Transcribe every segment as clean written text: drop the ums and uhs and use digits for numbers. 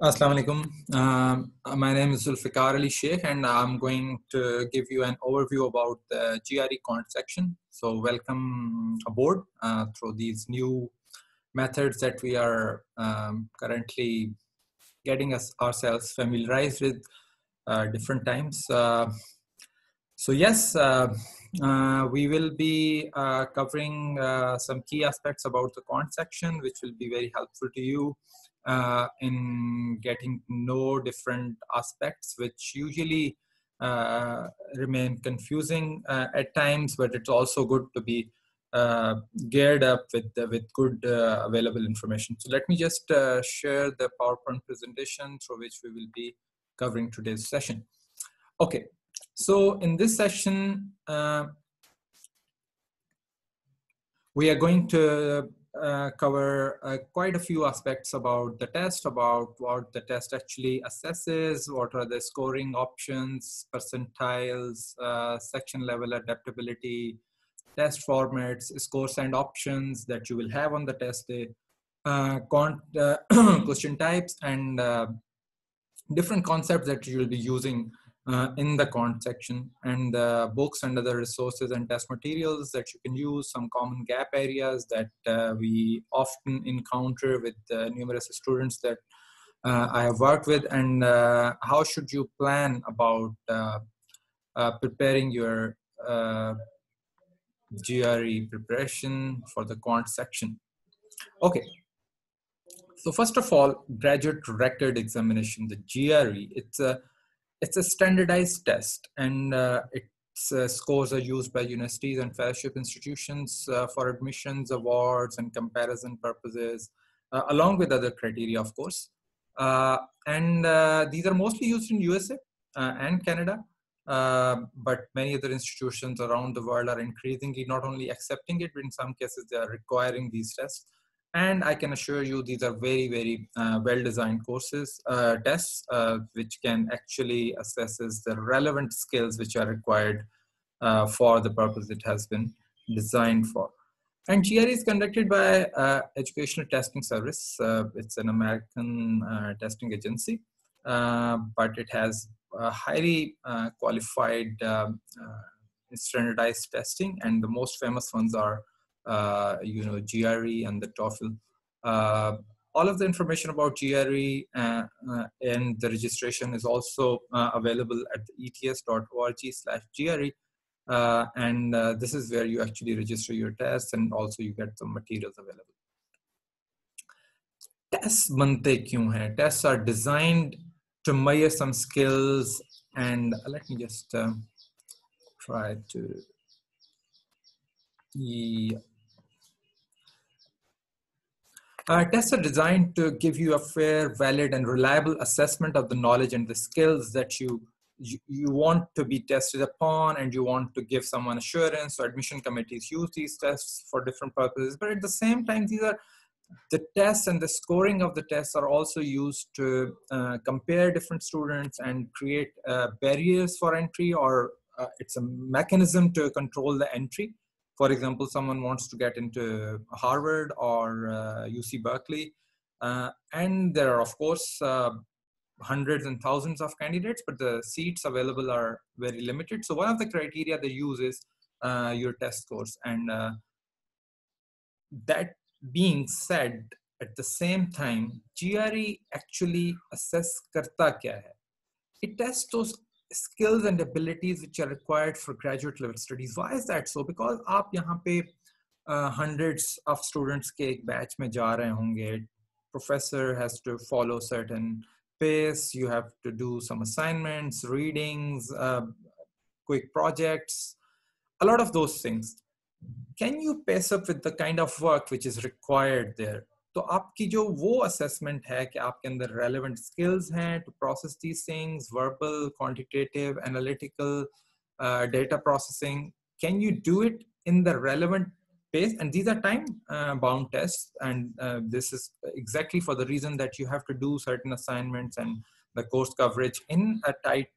Assalamu alaikum. My name is Zulfikar Ali Sheikh, and I'm going to give you an overview about the GRE quant section. So, welcome aboard through these new methods that we are currently getting ourselves familiarized with different times. We will be covering some key aspects about the quant section, which will be very helpful to you in getting to know different aspects, which usually remain confusing at times, but it's also good to be geared up with good available information. So let me just share the PowerPoint presentation through which we will be covering today's session. Okay, so in this session, we are going to cover quite a few aspects about the test, about what the test actually assesses, what are the scoring options, percentiles, section level adaptability, test formats, scores and options that you will have on the test day, question types, and different concepts that you will be using in the quant section, and books and other resources and test materials that you can use, some common gap areas that we often encounter with numerous students that I have worked with, and how should you plan about preparing your GRE preparation for the quant section. Okay. So first of all, graduate record examination, the GRE, it's a standardized test, and its scores are used by universities and fellowship institutions for admissions, awards, and comparison purposes, along with other criteria, of course. These are mostly used in USA and Canada, but many other institutions around the world are increasingly not only accepting it, but in some cases they are requiring these tests. And I can assure you these are very, very well-designed courses, tests, which can actually assesses the relevant skills which are required for the purpose it has been designed for. And GRE is conducted by Educational Testing Service. It's an American testing agency, but it has highly qualified standardized testing, and the most famous ones are GRE and the TOEFL. All of the information about GRE and the registration is also available at ets.org/GRE. This is where you actually register your tests, and also you get some materials available. Tests bante kyun hai? Tests are designed to measure some skills, and let me just try to. Tests are designed to give you a fair, valid, and reliable assessment of the knowledge and the skills that you want to be tested upon, and you want to give someone assurance. So admission committees use these tests for different purposes, but at the same time, these are the tests, and the scoring of the tests are also used to compare different students and create barriers for entry, or it's a mechanism to control the entry. For example, someone wants to get into Harvard or UC Berkeley, and there are, of course, hundreds and thousands of candidates, but the seats available are very limited. So one of the criteria they use is your test scores. And that being said, at the same time, GRE actually assess karta kya hai? It tests those skills and abilities which are required for graduate level studies. Why is that so? Because aap yahan pe hundreds of students ke ek batch mein ja rahe honge. Professor has to follow certain pace. You have to do some assignments, readings, quick projects, a lot of those things. Can you pace up with the kind of work which is required there? तो आपकी जो वो assessment है कि आपके अंदर relevant skills हैं to process these things, verbal, quantitative, analytical, data processing. Can you do it in the relevant pace? And these are time bound tests, and this is exactly for the reason that you have to do certain assignments and the course coverage in a tight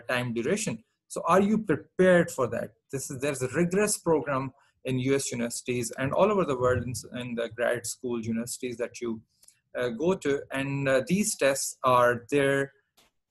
time duration. So are you prepared for that? There's a rigorous program in US universities and all over the world in the grad school universities that you go to, and these tests are there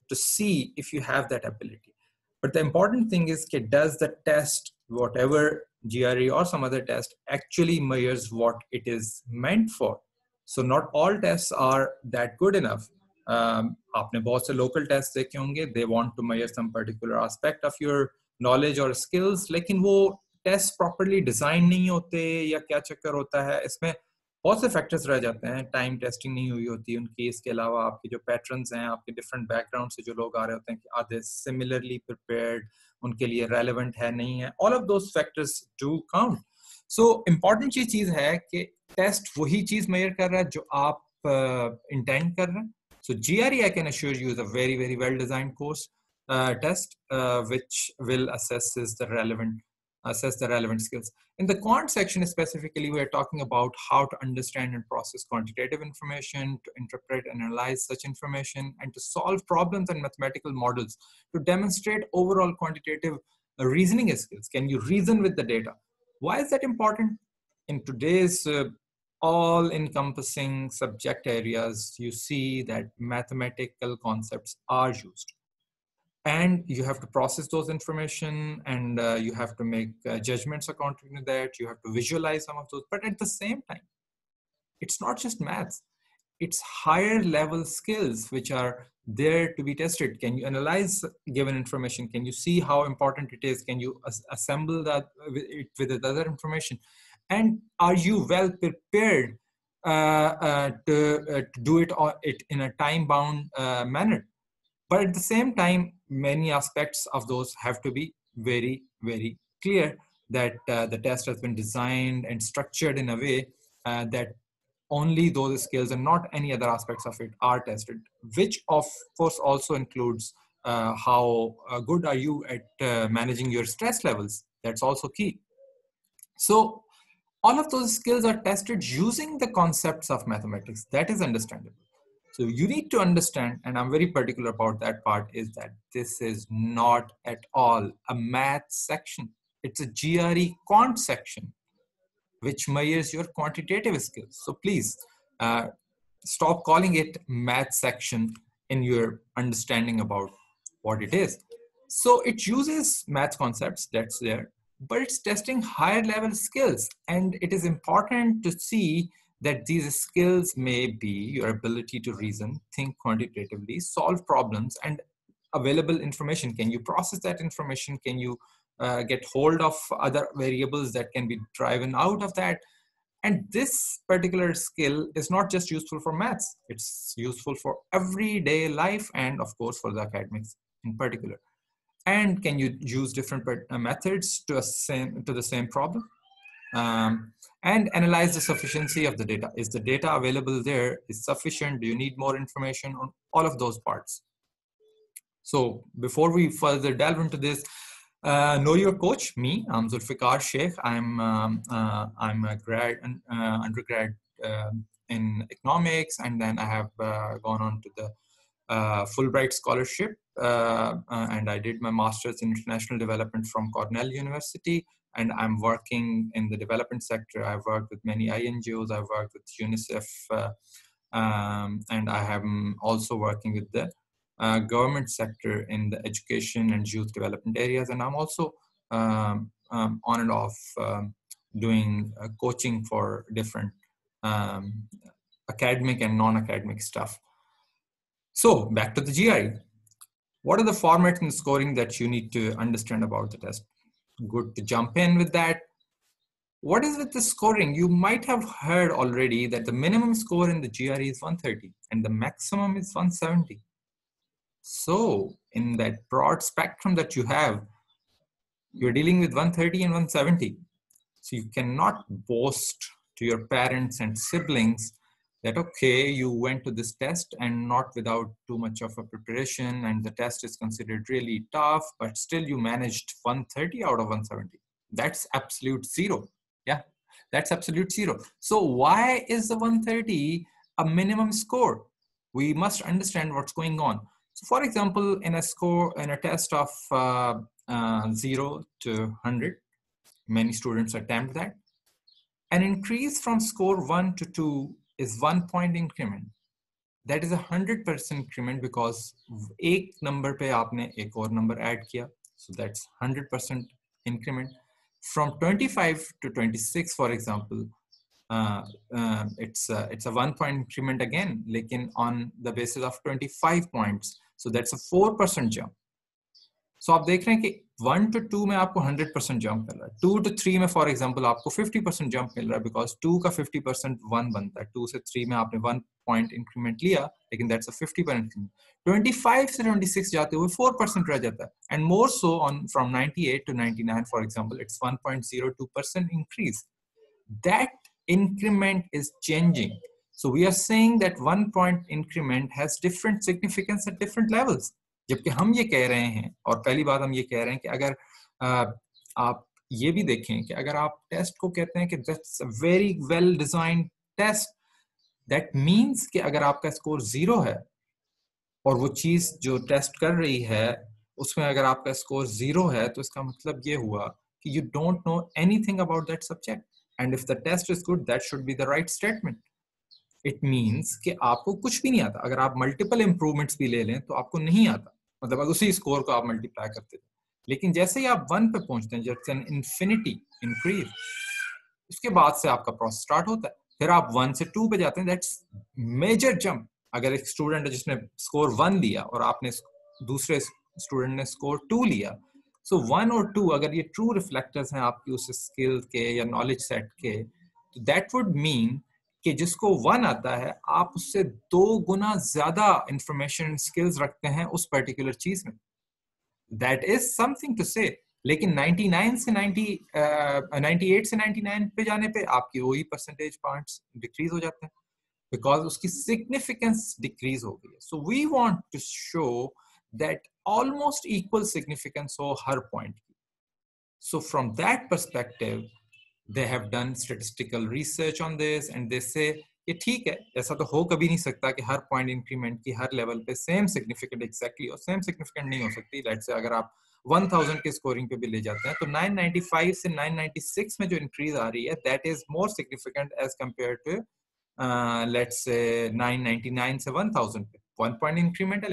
to see if you have that ability. But the important thing is, does the test, whatever GRE or some other test, actually measures what it is meant for? So not all tests are that good enough. आपने बहुत से local tests देखे होंगे, they want to measure some particular aspect of your knowledge or skills, लेकिन वो test properly design नहीं होते या क्या चक्कर होता है, इसमें बहुत से फैक्टर्स रह जाते हैं. टाइम टेस्टिंग नहीं हुई होती उनकी, इसके अलावा आपके जो पैटर्न्स हैं, आपके डिफरेंट बैकग्राउंड से जो लोग आ रहे होते हैं, कि आर दे सिमिलरली प्रिपेयर्ड, उनके लिए रेलेवेंट है नहीं है, all of those factors do count. So important ये चीज है कि टेस्ट वही चीज मेजर कर रहा है जो आप इंटेंड कर रहे हैं. So GRE, I can assure you, is a very, very well-designed course test, which will assess the relevant skills. In the quant section specifically, we are talking about how to understand and process quantitative information, to interpret and analyze such information, and to solve problems and mathematical models to demonstrate overall quantitative reasoning skills. Can you reason with the data? Why is that important? In today's all-encompassing subject areas, you see that mathematical concepts are used. And you have to process those information, and you have to make judgments according to that. You have to visualize some of those. But at the same time, it's not just maths. It's higher level skills which are there to be tested. Can you analyze given information? Can you see how important it is? Can you assemble that with other information? And are you well prepared to do it in a time-bound manner? But at the same time, many aspects of those have to be very, very clear, that the test has been designed and structured in a way that only those skills and not any other aspects of it are tested, which of course also includes how good are you at managing your stress levels. That's also key. So all of those skills are tested using the concepts of mathematics. That is understandable. So you need to understand, and I'm very particular about that part, is that this is not at all a math section. It's a GRE quant section, which measures your quantitative skills. So please stop calling it math section in your understanding about what it is. So it uses math concepts, that's there, but it's testing higher level skills. And it is important to see that these skills may be your ability to reason, think quantitatively, solve problems, and available information. Can you process that information? Can you get hold of other variables that can be driven out of that? And this particular skill is not just useful for maths, it's useful for everyday life, and of course for the academics in particular. And can you use different methods to the same problem? And analyze the sufficiency of the data. Is the data available there? Is sufficient? Do you need more information on all of those parts? So before we further delve into this, know your coach. Me, I'm Zulfikar Sheikh. I'm a undergrad in economics, and then I have gone on to the Fulbright scholarship, and I did my master's in international development from Cornell University. And I'm working in the development sector. I've worked with many INGOs. I've worked with UNICEF, and I am also working with the government sector in the education and youth development areas. And I'm also on and off doing coaching for different academic and non-academic stuff. So back to the GRE. What are the formats and scoring that you need to understand about the test? Good to jump in with that. What is with the scoring? You might have heard already that the minimum score in the GRE is 130 and the maximum is 170. So in that broad spectrum that you have, you're dealing with 130 and 170. So you cannot boast to your parents and siblings that, okay, you went to this test and not without too much of a preparation, and the test is considered really tough, but still you managed 130 out of 170. That's absolute zero. Yeah, that's absolute zero. So why is the 130 a minimum score? We must understand what's going on. So for example, in a test of 0 to 100, many students attempt that. An increase from score 1 to 2 is 1 point increment. that is 100% increment because एक number पे आपने एक और number add किया, so that's 100% increment. From 25 to 26, for example, it's a 1 point increment again, लेकिन on the basis of 25 points, so that's a 4% jump. So आप देख रहे हैं कि 1 to 2 में आपको 100% जंप मिल रहा है, 2 to 3 में फॉर एग्जांपल आपको 50% जंप मिल रहा है, बिकॉज 2 का 50% 1 बनता है, 2 से 3 में आपने 1 पॉइंट इंक्रीमेंट लिया, लेकिन दैट्स अ 50% इंक्रीमेंट. 25 से 26 जाते हुए 4% रह जाता है, and more so on from 98 to 99 for example it's 1.02% increase. That increment is changing. So we are saying that 1 point increment has different significance at different levels. जबकि हम ये कह रहे हैं, और पहली बात हम ये कह रहे हैं कि अगर आप ये भी देखें कि अगर आप टेस्ट को कहते हैं कि that's a very well designed test, that means कि अगर आपका स्कोर 0 है और वो चीज जो टेस्ट कर रही है उसमें अगर आपका स्कोर 0 है, तो इसका मतलब ये हुआ कि you don't know anything about that subject. And if the test is good, that should be the right statement. It means कि आपको कुछ भी नहीं आता. अगर आप multiple improvements भी ले लें तो आपको नहीं आता, मतलब उसी स्कोर को आप मल्टीप्लाई करते हैं. लेकिन जैसे ही आप 1 पे पहुंचते हैं, जस्ट एन इन्फिनिटी इंक्रीज, उसके बाद से आपका प्रोसेस स्टार्ट होता है. फिर आप 1 से 2 पे जाते हैं, दैट्स मेजर जंप. अगर एक स्टूडेंट है जिसने स्कोर 1 लिया और आपने दूसरे स्टूडेंट ने स्कोर 2 लिया, सो 1 और 2 अगर ये ट्रू रिफ्लेक्टर्स हैं आपकी उस स्किल के या नॉलेज सेट के, तो दैट वुड मीन कि जिसको 1 आता है आप उससे 2 गुना ज्यादा इंफॉर्मेशन स्किल्स रखते हैं उस पर्टिकुलर चीज में. दैट इज समथिंग टू से. लेकिन 99 से 98 से 99 पे जाने पे आपकी वही परसेंटेज पॉइंट्स डिक्रीज हो जाते हैं, बिकॉज उसकी सिग्निफिकेंस डिक्रीज हो गई है. So we want to show that almost equal significance हो हर पॉइंट की. So from that perspective they have done statistical research on this and they say ये ठीक है, ऐसा तो हो कभी नहीं सकता कि हर पॉइंट इंक्रीमेंट की हर लेवल पे सेम सिग्निफिकेंट एग्जैक्टली और सेम सिग्निफिकेंट नहीं हो सकती. लेट्स से अगर आप 1000 के स्कोरिंग पे भी ले जाते हैं तो 995 से 996 में जो इंक्रीज आ रही है that is more significant as compare to let's say 999 से 1000 पे 1 पॉइंट इंक्रीमेंट है,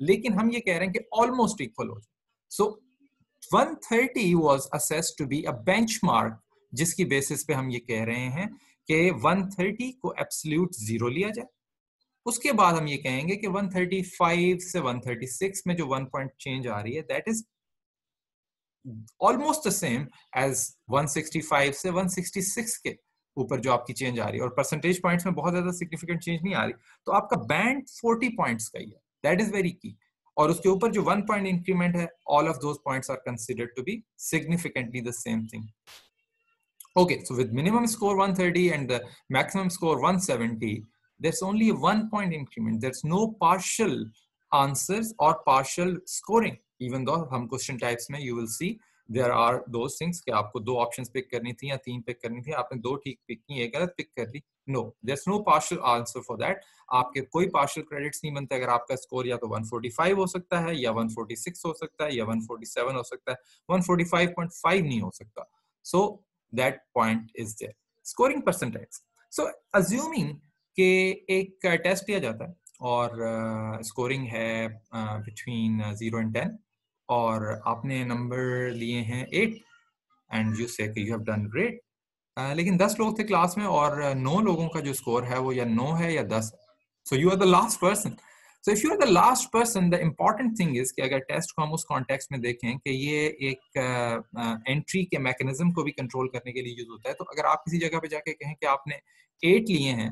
लेकिन हम ये कह रहे हैं कि ऑलमोस्ट इक्वल हो जाए. सो 130 was assessed to be a benchmark, जिसकी बेसिस पे हम ये कह रहे हैं कि 130 को एब्सोल्यूट 0 लिया जाए. उसके बाद हम ये कहेंगे कि 135 से 136 में जो 1 पॉइंट चेंज आ रही है that is almost the same as 165 से 166 के ऊपर जो आपकी चेंज आ रही है, और परसेंटेज पॉइंट्स में बहुत ज्यादा सिग्निफिकेंट चेंज नहीं आ रही, तो आपका बैंड 40 पॉइंट्स का ही है. दैट इज वेरी की. और उसके ऊपर जो 1 पॉइंट इंक्रीमेंट है, all of those points are considered to be significantly the same thing. Okay, so with minimum score 130 and the maximum score 170, there's only a 1 point increment. There's no partial answers or partial scoring. Even though हम question types में you will see there are those things कि आपको 2 options pick करनी थी या 3 pick करनी थी, आपने 2 ठीक pick की, एक गलत pick कर ली. No, there's no partial answer for that. आपके कोई partial credits नहीं बनते. अगर आपका score या तो 145 हो सकता है, या 146 हो सकता है, या 147 हो सकता है, 145.5 नहीं हो सकता. So that point is there. Scoring percentile. So assuming कि एक टेस्ट दिया जाता है और स्कोरिंग है between 0 and 10 और आपने नंबर लिए हैं 8 and you say कि you have done great. लेकिन 10 लोग थे क्लास में और 9 लोगों का जो स्कोर है वो या 9 है या 10 है. So you are the last person. So if you are the last person, the important thing is कि अगर टेस्ट को हम उस कॉन्टेक्स्ट में देखें कि ये एक एंट्री के मैकेनिज्म को भी कंट्रोल करने के लिए यूज होता है, तो अगर आप किसी जगह पे जाके कहें कि आपने 8 लिए हैं,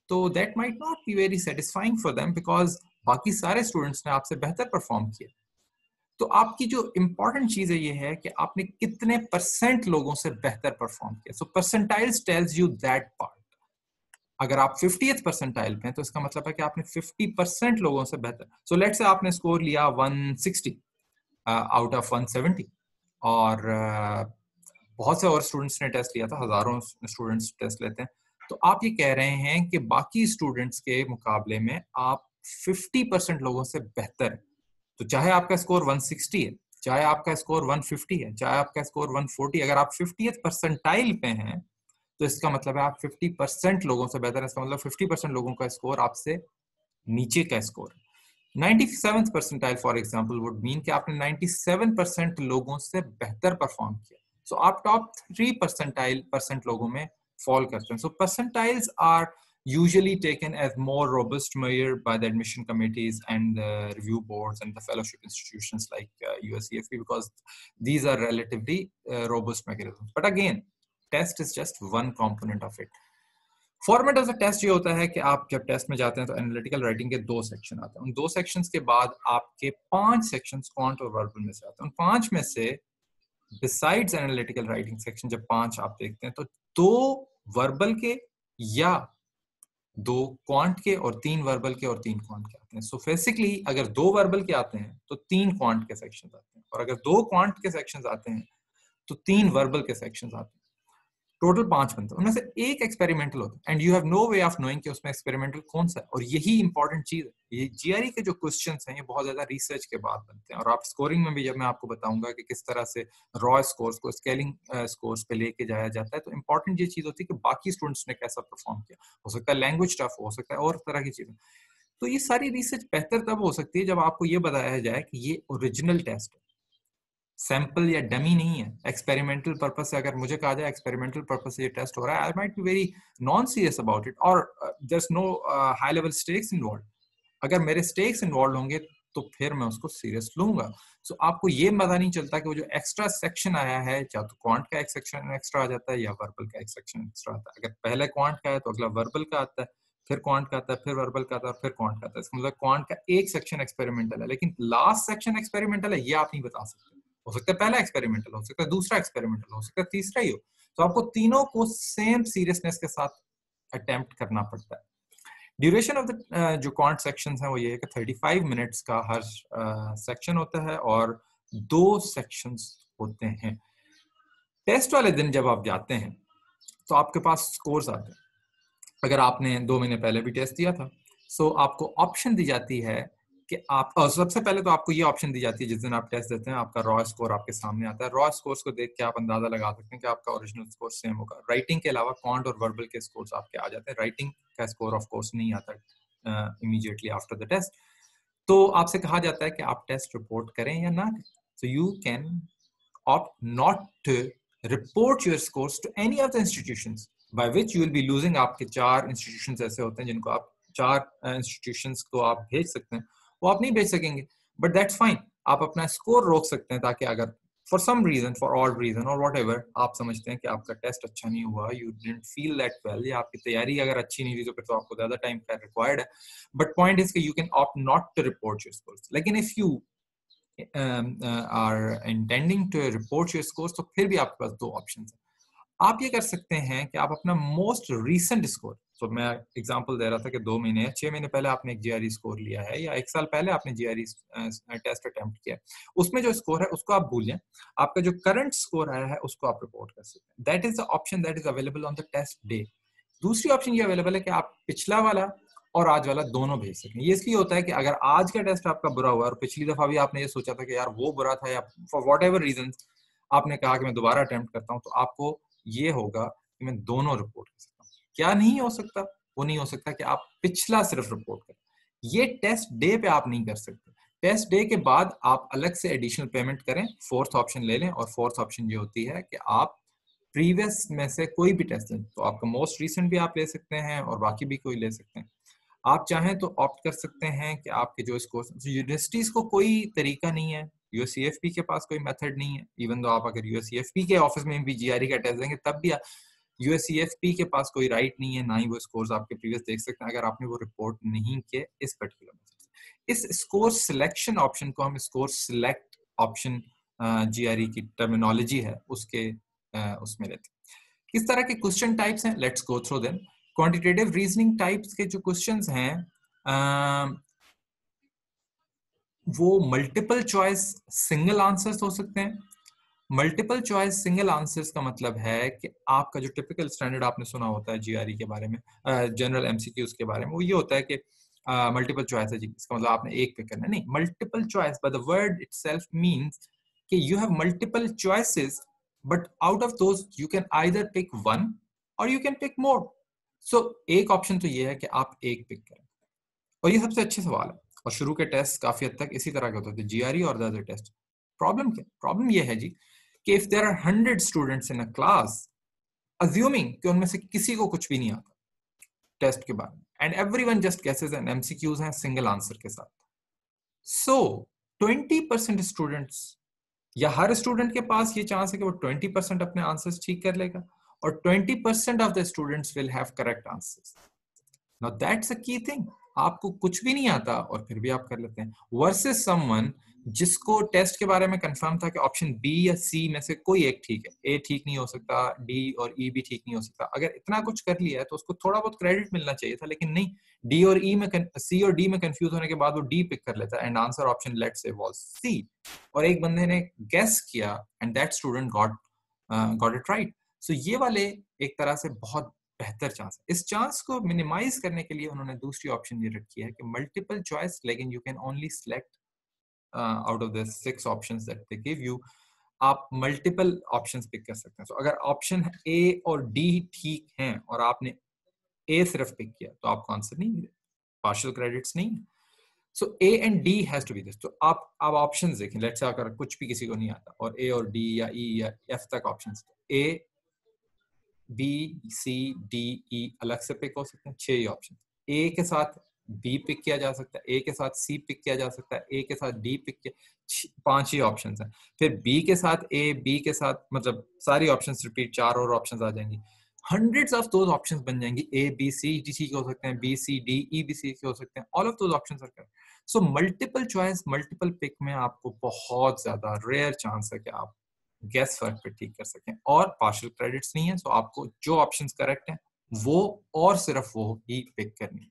तो that might not be very satisfying for them, because बाकी सारे स्टूडेंट्स ने आपसे बेहतर परफॉर्म किया. तो आपकी जो इंपॉर्टेंट चीज है ये है कि आपने कितने % लोगों से बेहतर परफॉर्म किया. So percentiles tells you that part. अगर आप 50th परसेंटाइल पे हैं तो इसका मतलब है कि आपने 50% लोगों से बेहतर. सो लेट्स से आपने स्कोर लिया 160 आउट ऑफ 170 और बहुत से और स्टूडेंट्स ने टेस्ट लिया था, हजारों स्टूडेंट्स टेस्ट लेते हैं, तो आप ये कह रहे हैं कि बाकी स्टूडेंट्स के मुकाबले में आप 50% लोगों से बेहतर है. तो चाहे आपका स्कोर 160 है, चाहे आपका स्कोर 150 है, चाहे आपका स्कोर 140, अगर आप 50th परसेंटाइल पे हैं तो इसका मतलब है आप 50% लोगों से बेहतर है. इसका मतलब 50% लोगों का स्कोर आपसे नीचे का score. 97th percentile for example would mean कि आपने 97% लोगों से बेहतर परफॉर्म किया, सो आप टॉप 3% लोगों में फॉल करते हैं। So percentiles are usually taken as more robust measure by the admission committees and the review boards and the fellowship institutions like USCFP, because these are relatively robust mechanisms. But again, test is just one component of it. Format of the test ये होता है कि आप जब test में जाते हैं तो एनालिटिकल राइटिंग के 2 सेक्शन आते हैं। उन 2 सेक्शंस के बाद आपके 5 सेक्शंस क्वांट और वर्बल में से आते हैं। उन 5 में से बिसाइड्स एनालिटिकल राइटिंग सेक्शन जब 5 आप देखते हैं तो 2 वर्बल के या 2 क्वांट के और 3 वर्बल के और 3 क्वांट के आते हैं। सो बेसिकली अगर 2 वर्बल के आते हैं तो 3 क्वांट के सेक्शन आते हैं, और अगर 2 क्वांट के सेक्शन आते हैं तो 3 वर्बल के सेक्शन आते हैं। टोटल 5 बनते हैं, उनमें से एक एक्सपेरिमेंटल होता है, and you have no way of knowing कि उसमें एक्सपेरिमेंटल कौन सा है। और यही इंपॉर्टेंट चीज है। ये जीआरई के जो क्वेश्चंस हैं ये बहुत ज्यादा रिसर्च के बाद बनते हैं, और आप स्कोरिंग में भी जब मैं आपको बताऊंगा कि किस तरह से रॉ स्कोर्स को स्केलिंग स्कोर्स पे लेके जाया जाता है, तो इंपॉर्टेंट ये चीज होती है कि बाकी स्टूडेंट्स ने कैसा परफॉर्म किया। हो सकता है लैंग्वेज टफ हो सकता है और तरह की चीजें। तो ये सारी रिसर्च बेहतर तब हो सकती है जब आपको ये बताया जाए कि ये ओरिजिनल टेस्ट है, सैंपल या डमी नहीं है। एक्सपेरिमेंटल पर्पस से अगर मुझे कहा जाए एक्सपेरिमेंटल पर्पस से ये टेस्ट हो रहा है, I might be very non serious about it, और there is no high level stakes involve. अगर मेरे स्टेक्स इन्वॉल्व होंगे तो फिर मैं उसको सीरियस लूंगा। सो आपको ये पता नहीं चलता कि वो जो एक्स्ट्रा सेक्शन आया है, चाहे तो क्वांट का एक सेक्शन एक्स्ट्रा आ जाता है या वर्बल का एक सेक्शन एक्स्ट्रा आता है। अगर पहले क्वांट का है तो अगला वर्बल का आता है, फिर क्वांट का आता है, फिर वर्बल का आता है, फिर क्वांट का आता है। इसका मतलब क्वांट का एक सेक्शन एक्सपेरिमेंटल है, लेकिन लास्ट सेक्शन एक्सपेरिमेंटल है ये आप नहीं बता सकते। हो सकता है पहला एक्सपेरिमेंटल, हो सकता है दूसरा एक्सपेरिमेंटल, हो सकता है तीसरा ही हो। तो आपको तीनों को सेम सीरियसनेस के साथ अटेम्प्ट करना पड़ता है। ड्यूरेशन ऑफ द जो क्वांट सेक्शंस हैं वो ये है कि 35 मिनट्स का हर सेक्शन होता है और 2 सेक्शंस होते हैं। टेस्ट वाले दिन जब आप जाते हैं तो आपके पास स्कोर्स आते हैं। अगर आपने 2 महीने पहले भी टेस्ट दिया था, सो आपको ऑप्शन दी जाती है कि आप सबसे पहले तो आपको ये ऑप्शन दी जाती है जिस दिन आप टेस्ट देते हैं, आपका रॉ स्कोर आपके सामने आता है। रॉ स्कोर्स को देख के आप अंदाजा लगा सकते हैं कि आपका ओरिजिनल स्कोर सेम होगा। राइटिंग के अलावा क्वांट और वर्बल के स्कोर्स आपके आ जाते हैं। राइटिंग का स्कोर ऑफ कोर्स नहीं आता इमीडिएटली आफ्टर द टेस्ट। तो आपसे कहा जाता है कि आप टेस्ट रिपोर्ट करें या ना करें। सो you can opt not to report your scores to any of the institutions, by which you will be losing। आपके 4 institutions ऐसे होते हैं जिनको आप 4 institutions को आप भेज सकते हैं, वो आप नहीं भेज सकेंगे, but that's fine। आप अपना स्कोर रोक सकते हैं ताकि अगर for some reason, for odd reason or whatever, आप समझते हैं कि आपका टेस्ट अच्छा नहीं हुआ, you didn't feel that well, या आपकी तैयारी अगर अच्छी नहीं थी तो फिर तो आपको ज्यादा टाइम का रिक्वायर्ड है। But point is कि you can opt not to report your scores। लेकिन if you are intending to report your scores, तो फिर भी आपके पास 2 ऑप्शंस हैं। आप ये कर सकते हैं कि आप अपना मोस्ट रीसेंट स्कोर, तो मैं एग्जांपल दे रहा था कि 2 महीने या 6 महीने पहले आपने एक जीआरई स्कोर लिया है या 1 साल पहले आपने जीआरई टेस्ट अटेम्प्ट किया, उसमें जो स्कोर है उसको आप भूल जाएं। आपका जो करंट स्कोर आया है उसको आप रिपोर्ट कर सकते हैं। That is the option that is available on the test day. दूसरी ऑप्शन ये अवेलेबल है कि आप पिछला वाला और आज वाला दोनों भेज सकें। ये इसलिए होता है कि अगर आज का टेस्ट आपका बुरा हुआ और पिछली दफा भी आपने ये सोचा था कि यार वो बुरा था, या फॉर वॉट एवर रीजन आपने कहा कि मैं दोबारा अटेम्प्ट करता हूँ, तो आपको ये होगा कि मैं दोनों रिपोर्ट कर सकता हूँ। क्या नहीं हो सकता? वो नहीं हो सकता कि आप पिछला सिर्फ रिपोर्ट करें। ये टेस्ट डे पे आप नहीं कर सकते। टेस्ट डे के बाद आप अलग से एडिशनल पेमेंट करें, 4th ऑप्शन ले लें, और 4th ऑप्शन ये होती है कि आप प्रीवियस में से कोई भी टेस्ट लें। तो आपका मोस्ट रिसेंट भी आप ले सकते हैं और बाकी भी कोई ले सकते हैं। आप चाहें तो ऑप्ट कर सकते हैं कि आपके जो स्कोर, यूनिवर्सिटीज को कोई तरीका नहीं है, यूएससीएफपी के पास कोई मेथड नहीं है। इवन दो आप अगर यूएससीएफपी के ऑफिस में भी जीआरई का टेस्ट देंगे तब भी यूएससीएफपी के पास कोई राइट नहीं है, ना ही वो स्कोर्स आपके प्रीवियस देख सकते हैं अगर आपने वो रिपोर्ट नहीं किए इस पर्टिकुलर मेथड। इस स्कोर सिलेक्शन ऑप्शन को हम स्कोर सिलेक्ट ऑप्शन जीआरई की टर्मिनोलॉजी है उसके उसमें लेते हैं। किस तरह के क्वेश्चन टाइप्स हैं, let's go through them. Quantitative reasoning types के जो क्वेश्चंस हैं वो मल्टीपल चॉइस सिंगल आंसर्स हो सकते हैं। मल्टीपल चॉइस सिंगल आंसर्स का मतलब है कि आपका जो टिपिकल स्टैंडर्ड आपने सुना होता है जीआरई के बारे में, जनरल एमसीक्यूज के बारे में, वो ये होता है कि मल्टीपल चॉइस है जी, इसका मतलब आपने एक पिक करना है। नहीं, multiple choice by the word itself means कि you have multiple choices, but out of those you can either pick one or you can pick more. So एक ऑप्शन तो ये है कि आप एक पिक करें, और ये सबसे अच्छे सवाल है, और शुरू के टेस्ट काफी हद तक इसी तरह के होते थे, जीआरई और द अदर टेस्ट। प्रॉब्लम क्या, प्रॉब्लम ये है जी कि if there are 100 students in a class, assuming कि उनमें से किसी को कुछ भी नहीं आता टेस्ट के बारे में, and everyone just guesses and MCQs हैं सिंगल आंसर के साथ, सो 20% स्टूडेंट्स, या हर स्टूडेंट के पास ये चांस है कि वो 20% अपने आंसर्स ठीक कर लेगा, और 20% of the students will have correct answers. Now that's a key thing, आपको कुछ भी नहीं आता और फिर भी आप कर लेते हैं, वर्सेस समवन जिसको टेस्ट के बारे में कंफर्म था कि ऑप्शन बी या सी में से कोई एक ठीक है, ए ठीक नहीं हो सकता, डी और ई भी ठीक नहीं हो सकता। अगर इतना कुछ कर लिया है तो उसको थोड़ा बहुत क्रेडिट मिलना चाहिए था, लेकिन नहीं, डी और ई में, सी और डी में कंफ्यूज होने के बाद वो डी पिक कर लेता है, and answer option let's say was C, और एक बंदे ने गेस किया and that student got it right. So ये वाले एक तरह से बहुत बेहतर चांस है। इस चांस को मिनिमाइज करने के लिए उन्होंने दूसरी ऑप्शन ये रखी है कि मल्टीपल चॉइस, लेकिन you can only select out of the 6 options that they give you, आप मल्टीपल ऑप्शंस पिक कर सकते हैं। सो अगर ऑप्शन ए और डी ठीक हैं और आपने ए सिर्फ पिक किया तो आपको आंसर नहीं मिले, पार्शियल क्रेडिट्स नहीं। So A and D has to be this. तो आप अब ऑप्शंस देखें, लेट्स से अगर कुछ भी किसी को नहीं आता और ए और डी या ई या एफ तक options, A B C D E अलग से पिक हो सकते हैं, 6 ही ऑप्शन। ए के साथ बी पिक किया जा सकता है, ए के साथ सी पिक किया जा सकता है, ए के साथ डी पिक किया, 5 ही ऑप्शन हैं। फिर बी के साथ ए, बी के साथ, मतलब सारी ऑप्शन रिपीट, 4 और ऑप्शन आ जाएंगी, हंड्रेड्स ऑफ दोज ऑप्शन बन जाएंगी। ए बी सी डी सी के हो सकते हैं, B C D E B C के हो सकते हैं, all of those option are correct. So multiple choice, multiple pick में आपको बहुत ज्यादा रेयर चांस है कि आप गैस वर्क पे ठीक कर सकें, और पार्शियल क्रेडिट्स नहीं है। सो आपको जो ऑप्शंस करेक्ट हैं वो और सिर्फ वो ही पिक करनी है।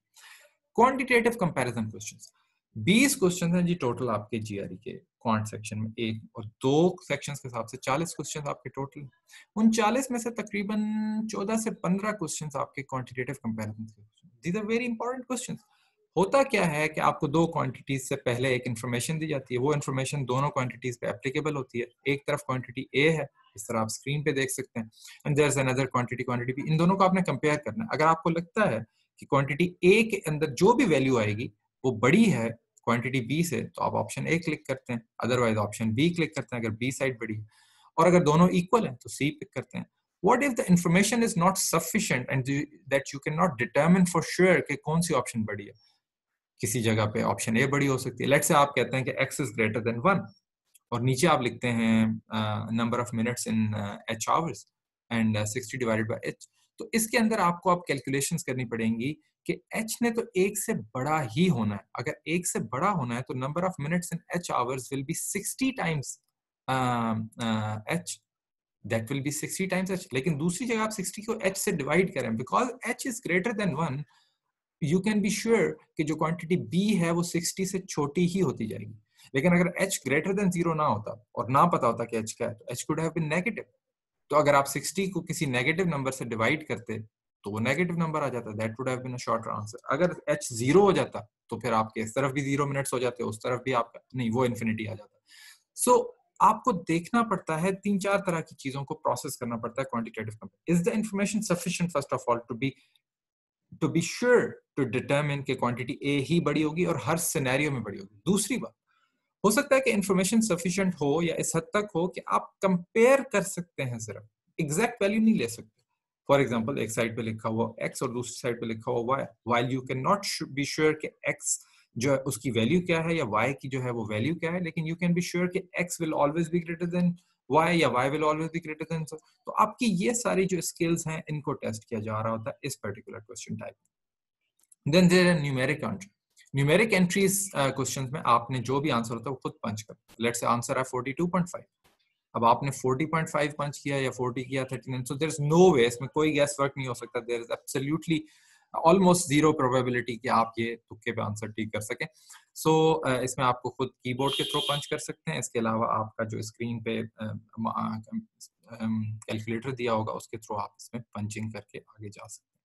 क्वांटिटेटिव कंपैरिजन क्वेश्चंस, 20 क्वेश्चन हैं जी टोटल आपके जीआरई के क्वांट सेक्शन में, एक और दो सेक्शंस के हिसाब से 40 क्वेश्चन आपके टोटल। उन 40 में से तकरीबन 14 से 15 क्वेश्चन आपके क्वांटिटेटिव कंपैरिजन के question. These are very important question. होता क्या है कि आपको दो क्वांटिटीज से पहले एक इन्फॉर्मेशन दी जाती है, वो इन्फॉर्मेशन दोनों क्वांटिटीज पे एप्लीकेबल होती है। एक तरफ क्वांटिटी ए है, इस तरह आप स्क्रीन पे देख सकते हैं, and there is another quantity B. इन दोनों को आपने कंपेयर करना है। अगर आपको लगता है कि क्वांटिटी ए के अंदर जो भी वैल्यू आएगी वो बड़ी है क्वांटिटी बी से, तो आप ऑप्शन ए क्लिक करते हैं, अदरवाइज ऑप्शन बी क्लिक करते हैं अगर बी साइड बड़ी है, और अगर दोनों इक्वल है तो सी पिक करते हैं। What if the information is not sufficient and that you cannot determine for sure कि कौन सी ऑप्शन बड़ी है? किसी जगह पे ऑप्शन ए बड़ी हो सकती है। लेट्स से आप कहते हैं कि x इज ग्रेटर देन 1, और नीचे आप लिखते हैं number of minutes in h hours and 60 divided by h। तो इसके अंदर आपको आप कैलकुलेशंस करनी पड़ेंगी कि h ने तो एक से बड़ा ही होना है। अगर एक से बड़ा होना है तो number of minutes in h hours will be 60 times h, that will be 60 times h। लेकिन दूसरी जगह आप 60 को h से डिवाइड करें, because h is greater than 1, you can be sure कि जो क्वांटिटी b है वो 60 से छोटी ही होती जाएगी। लेकिन अगर h ग्रेटर देन 0 ना होता और ना पता होता कि h क्या है, तो h could have been negative. तो अगर आप 60 को किसी नेगेटिव नंबर से डिवाइड करते तो वो नेगेटिव नंबर आ जाता, that would have been a shorter answer. अगर h 0 हो जाता तो फिर आपके इस तरफ भी 0 मिनट्स हो जाते, उस तरफ भी आपका नहीं, वो इन्फिनिटी आ जाता। सो आपको देखना पड़ता है, 3-4 तरह की चीजों को प्रोसेस करना पड़ता है quantitative compare. Is the information sufficient first of all to be sure to determine कि क्वांटिटी ए ही बड़ी होगी और हर सिनेरियो में बड़ी होगी। दूसरी बात, हो सकता है कि इंफॉर्मेशन सफिशिएंट हो या इस हद तक हो कि आप कंपेयर कर सकते हैं, सिर्फ एग्जैक्ट वैल्यू नहीं ले सकते। फॉर एग्जांपल, एक साइड पे लिखा हुआ x और दूसरी साइड पे लिखा हुआ y, while you cannot be sure कि x जो है उसकी वैल्यू क्या है या y की जो है वो वैल्यू क्या है, लेकिन यू कैन बी श्योर कि x will always be greater than y या y will always be greater than. तो आपकी ये सारी जो स्किल्स हैं इनको टेस्ट किया जा रहा होता है इस particular question type. Then there are numeric entry. Numeric entries questions में आपने जो भी आंसर होता है वो खुद पंच कर, लेट्स से आंसर है 42.5, अब आपने 40.5 पंच किया या 40 किया 39, so there is no way, इसमें कोई गैस वर्क नहीं हो सकता। There is absolutely almost zero probability कि आप ये तुक्के पे आंसर ठीक कर सकें। सो इसमें आपको खुद कीबोर्ड के थ्रू पंच कर सकते हैं। इसके अलावा आपका जो स्क्रीन पे कैलकुलेटर दिया होगा उसके थ्रू आप इसमें पंचिंग करके आगे जा सकते हैं।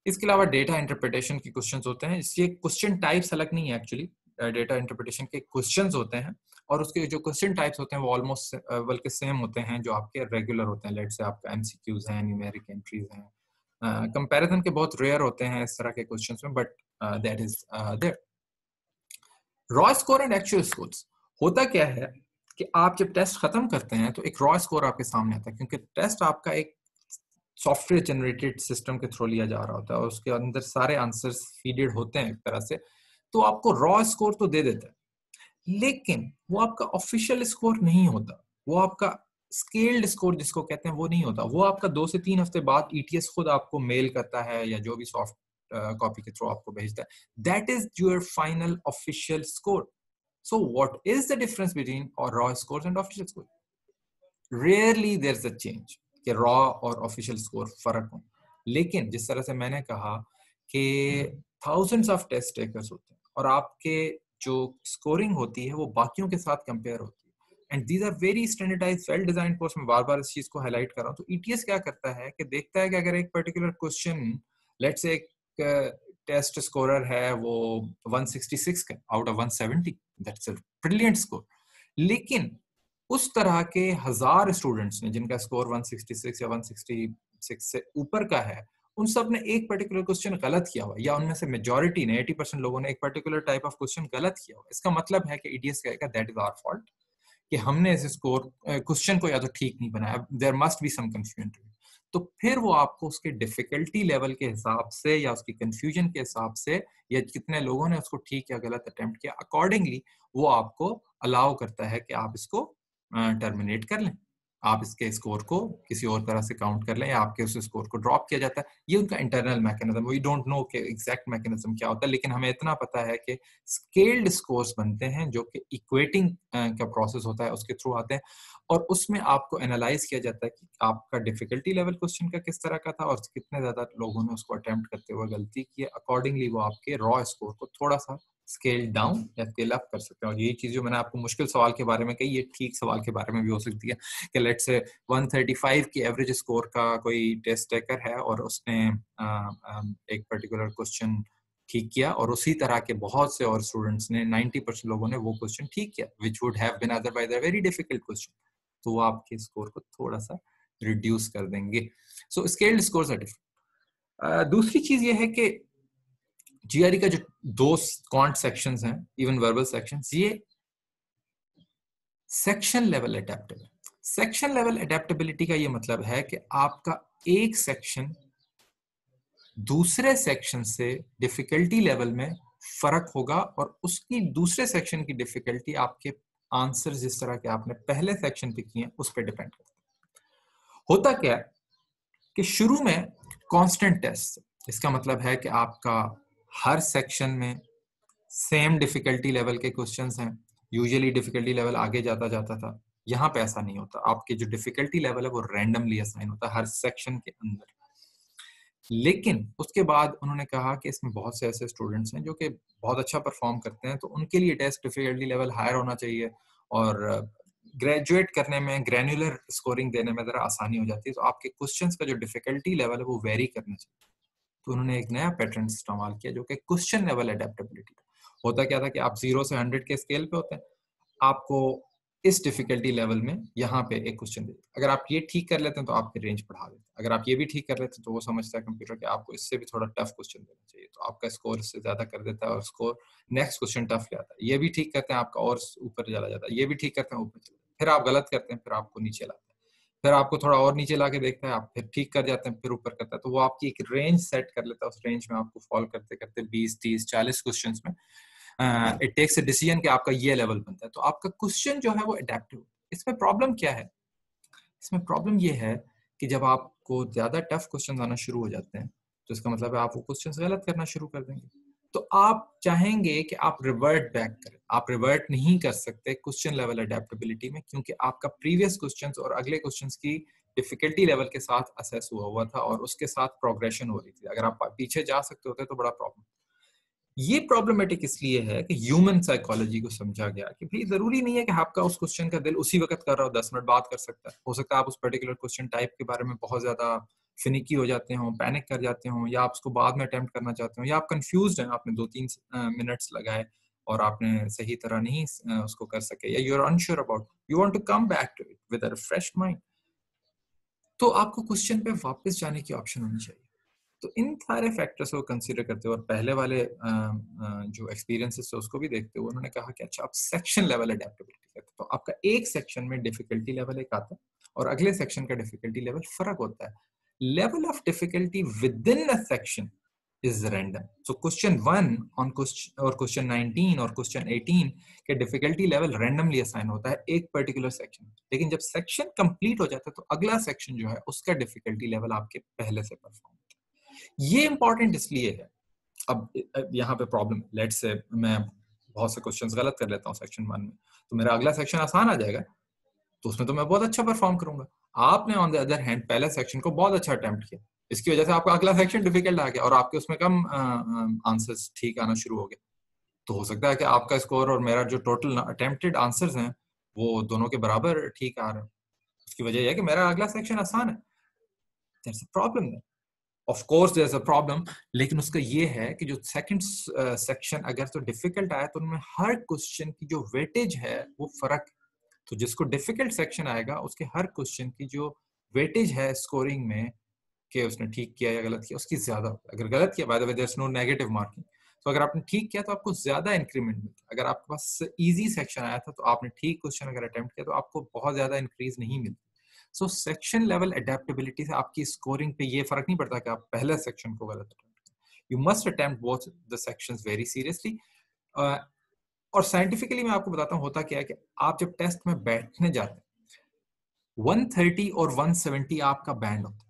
इसके अलावा डेटा इंटरप्रिटेशन के क्वेश्चंस होते हैं। ये क्वेश्चन टाइप्स अलग नहीं है एक्चुअली, डेटा इंटरप्रिटेशन के क्वेश्चंस होते हैं और उसके जो क्वेश्चन टाइप्स होते हैं वो ऑलमोस्ट बल्कि सेम होते हैं जो आपके रेगुलर होते हैं। लेट्स से आपका एमसीक्यूज हैं, न्यूमेरिक एंट्रीज हैं, कंपैरिजन के बहुत रेयर होते हैं इस तरह के क्वेश्चंस में, but that is there. Raw score and actual scores, होता क्या है कि आप जब टेस्ट खत्म करते हैं तो एक रॉ स्कोर आपके सामने आता है, क्योंकि टेस्ट आपका एक सॉफ्टवेयर जनरेटेड सिस्टम के थ्रू लिया जा रहा होता है और उसके अंदर सारे आंसर्स फीडेड होते हैं एक तरह से, तो आपको रॉ स्कोर तो दे देता है, लेकिन वो आपका ऑफिशियल स्कोर नहीं होता, वो आपका स्केल्ड स्कोर जिसको कहते हैं वो नहीं होता, वो आपका 2 से 3 हफ्ते बाद ईटीएस खुद आपको मेल करता है या जो भी सॉफ्ट कॉपी के थ्रू आपको भेजता है, that is your final official score. So what is the difference between और raw scores and official score? Rarely there is a change कि रॉ और ऑफिशियल स्कोर फर्क हो, लेकिन जिस तरह से मैंने कहा कि थाउजेंड्स ऑफ टेस्ट टेकर्स होते हैं और आपके जो स्कोरिंग होती है वो बाकियों के साथ कंपेयर होती है, and these are very standardised well design course. में बार बार इस चीज को हाईलाइट कर रहा हूँ। तो ईटीएस क्या करता है कि देखता है कि अगर एक पर्टिकुलर क्वेश्चन, लेट्स से एक टेस्ट स्कोरर है वो 166 का out of 170, that's a brilliant score, लेकिन उस तरह के 1000 स्टूडेंट्स ने जिनका स्कोर 166 या 166 से ऊपर का है, उन सब ने एक पर्टिकुलर क्वेश्चन गलत किया हुआ, या उनमें से मेजॉरिटी ने 80% लोगों ने एक पर्टिकुलर टाइप ऑफ क्वेश्चन गलत किया हुआ। इसका मतलब है कि ईटीएस कहेगा दैट इज आवर फॉल्ट, कि हमने इस स्कोर क्वेश्चन को या तो ठीक नहीं बनाया, there must be some confusion. तो फिर वो आपको उसके डिफिकल्टी लेवल के हिसाब से या उसकी कंफ्यूजन के हिसाब से या कितने लोगों ने उसको ठीक या गलत अटेम्प्ट किया, अकॉर्डिंगली वो आपको अलाउ करता है कि आप इसको टर्मिनेट कर लें, आप इसके स्कोर को किसी और तरह से काउंट कर लें या आपके उस स्कोर को ड्रॉप किया जाता है। ये उनका internal mechanism, we don't know कि एग्जैक्ट मैकेनिज्म क्या होता है, लेकिन हमें इतना पता है कि स्केल्ड स्कोर्स बनते हैं जो कि इक्वेटिंग का प्रोसेस होता है उसके थ्रू आते हैं, और उसमें आपको एनालाइज किया जाता है कि आपका डिफिकल्टी लेवल क्वेश्चन का किस तरह का था और कितने ज्यादा लोगों ने उसको अटेम्प्ट करते हुए गलती की है। अकॉर्डिंगली वो आपके रॉ स्कोर को थोड़ा सा स्केल डाउन या स्केल अप कर सकते हैं। और यही चीज जो मैंने आपको मुश्किल सवाल के बारे में कही, ये ठीक सवाल के बारे में भी हो सकती है कि लेट्स से 135 की एवरेज स्कोर का कोई टेस्ट टेकर है और उसने एक पर्टिकुलर क्वेश्चन ठीक किया, और उसी तरह के बहुत से और स्टूडेंट्स ने 90% लोगों ने वो क्वेश्चन ठीक किया which would have been otherwise a very difficult question, तो वो आपके स्कोर को थोड़ा सा रिड्यूस कर देंगे। सो स्केल्ड स्कोर्स आर डिफरेंट। दूसरी चीज ये है कि जीआरई का जो 2 क्वांट सेक्शंस हैं, इवन वर्बल सेक्शंस, ये section level adaptable. Section level adaptability का ये मतलब है कि आपका एक सेक्शन दूसरे सेक्शन से डिफिकल्टी लेवल में फर्क होगा और उसकी दूसरे सेक्शन की डिफिकल्टी आपके आंसर जिस तरह के आपने पहले सेक्शन पे किए उस पर डिपेंड करता है। होता क्या है कि शुरू में कांस्टेंट टेस्ट, इसका मतलब है कि आपका हर सेक्शन में सेम डिफिकल्टी लेवल के क्वेश्चंस हैं, यूजुअली डिफिकल्टी लेवल आगे जाता जाता था, यहाँ पे ऐसा नहीं होता, आपके जो डिफिकल्टी लेवल है वो रैंडमली असाइन होता है हर सेक्शन के अंदर। लेकिन उसके बाद उन्होंने कहा कि इसमें बहुत से ऐसे स्टूडेंट्स हैं जो कि बहुत अच्छा परफॉर्म करते हैं, तो उनके लिए टेस्ट डिफिकल्टी लेवल हायर होना चाहिए और ग्रेजुएट करने में, ग्रैन्युलर स्कोरिंग देने में जरा आसानी हो जाती है, तो आपके क्वेश्चंस का जो डिफिकल्टी लेवल है वो वेरी करना चाहिए। तो उन्होंने एक नया पैटर्न इस्तेमाल किया जो कि क्वेश्चन लेवल अडेप्टेबिलिटी था। होता क्या था कि आप 0 से 100 के स्केल पे होते हैं, आपको इस डिफिकल्टी लेवल में यहाँ पे एक क्वेश्चन दे, अगर आप ये ठीक कर लेते हैं तो आपकी रेंज बढ़ा देते हैं, अगर आप ये भी ठीक कर लेते हैं तो वो समझता है कंप्यूटर कि आपको इससे भी थोड़ा टफ क्वेश्चन देना चाहिए, तो आपका स्कोर इससे ज्यादा कर देता है और स्कोर नेक्स्ट क्वेश्चन टफ ले आता है। ये भी ठीक करते हैं आपका और ऊपर चला जाता है, ये भी ठीक करते हैं ऊपर चला जाता है, फिर आप गलत करते हैं फिर आपको नीचे लाता है, फिर आपको थोड़ा और नीचे ला के देखता है, आप फिर ठीक कर जाते हैं फिर ऊपर करता है, तो वो आपकी एक रेंज सेट कर लेता है, उस रेंज में आपको फॉलो करते करते 20, 30, 40 क्वेश्चन में इट टेक्स अ डिसीजन कि आपका ये लेवल बनता है, तो आपका क्वेश्चन जो है वो अडेप्टिव। इसमें प्रॉब्लम क्या है? इसमें प्रॉब्लम ये है कि जब आपको ज्यादा टफ क्वेश्चन आना शुरू हो जाते हैं तो इसका मतलब है आप वो क्वेश्चन गलत करना शुरू कर देंगे, तो आप चाहेंगे कि आप रिवर्ट बैक करें, आप रिवर्ट नहीं कर सकते क्वेश्चन लेवल अडेप्टेबिलिटी में, क्योंकि आपका प्रीवियस क्वेश्चंस और अगले क्वेश्चंस की डिफिकल्टी लेवल के साथ असेस हुआ था और उसके साथ प्रोग्रेशन हो रही थी। अगर आप पीछे जा सकते होते तो बड़ा प्रॉब्लम। ये प्रॉब्लमेटिक इसलिए है कि ह्यूमन साइकोलॉजी को समझा गया कि भाई जरूरी नहीं है कि आपका उस क्वेश्चन का दिल उसी वक्त कर रहा हो, 10 मिनट बाद कर सकता है, हो सकता है आप उस पर्टिकुलर क्वेश्चन टाइप के बारे में बहुत ज्यादा फिनिकी हो जाते हो, पैनिक कर जाते हो, या आप उसको बाद में अटेम्प्ट करना चाहते हो, या आप कंफ्यूज हैं, आपने 2-3 मिनट्स लगाए और आपने सही तरह नहीं उसको कर सके, या you are unsure about, you want to come back to it with a refreshed mind, तो आपको क्वेश्चन पे वापस जाने की ऑप्शन होनी चाहिए। तो इन सारे फैक्टर्स को कंसीडर करते हुए और पहले वाले जो एक्सपीरियंसेस थे उसको भी देखते हुए उन्होंने कहा कि अच्छा आप सेक्शन लेवल अडेप्टेबिलिटी करते तो आपका एक सेक्शन में डिफिकल्टी लेवल एक आता है और अगले सेक्शन का डिफिकल्टी लेवल फर्क होता है. Level of difficulty with in a section is random. So question 1 on question 19 और question 18 के difficulty level randomly assign होता है एक particular section. लेकिन जब section complete हो जाता है तो अगला section जो है उसका difficulty level आपके पहले से perform होता है. ये important इसलिए है. अब यहाँ पे प्रॉब्लम, लेट्स से मैं बहुत से क्वेश्चंस गलत कर लेता हूँ सेक्शन 1 में, तो मेरा अगला सेक्शन आसान आ जाएगा, तो उसमें तो मैं बहुत अच्छा परफॉर्म करूंगा. आपने ऑन द अदर हैंड पहले सेक्शन को बहुत अच्छा अटेम्प्ट किया, इसकी वजह से आपका अगला सेक्शन डिफिकल्ट आ गया और आपके उसमें कम आंसर्स ठीक आना शुरू हो गए. तो हो सकता है कि आपका स्कोर और मेरा जो टोटल अटेम्प्टेड आंसर्स हैं वो दोनों के बराबर ठीक आ रहे हैं. उसकी वजह यह है कि मेरा अगला सेक्शन आसान है. That's a problem. Of course there is a problem, लेकिन उसका ये है कि जो सेकंड सेक्शन अगर तो डिफिकल्ट आया तो उनमें हर क्वेश्चन की जो वेटेज है वो फर्क. तो जिसको डिफिकल्ट सेक्शन आएगा उसके हर क्वेश्चन की जो वेटेज है स्कोरिंग में कि उसने ठीक किया या गलत किया उसकी ज्यादा होता है. अगर गलत किया, by the way there is no negative marking, तो अगर आपने ठीक किया तो आपको ज्यादा इंक्रीमेंट मिलता है. अगर आपके पास इजी सेक्शन आया था तो आपने ठीक क्वेश्चन अगर अटेम्प्ट किया तो आपको बहुत ज्यादा इंक्रीज नहीं मिलती. सो सेक्शन लेवल अडेप्टेबिलिटी से आपकी स्कोरिंग पे ये फर्क नहीं पड़ता कि आप पहले सेक्शन को गलत अटेम्प्ट करें. You must attempt both the sections very seriously. और साइंटिफिकली मैं आपको बताता हूँ होता क्या है कि आप जब टेस्ट में बैठने जाते हैं 130 और 170 आपका बैंड होता है.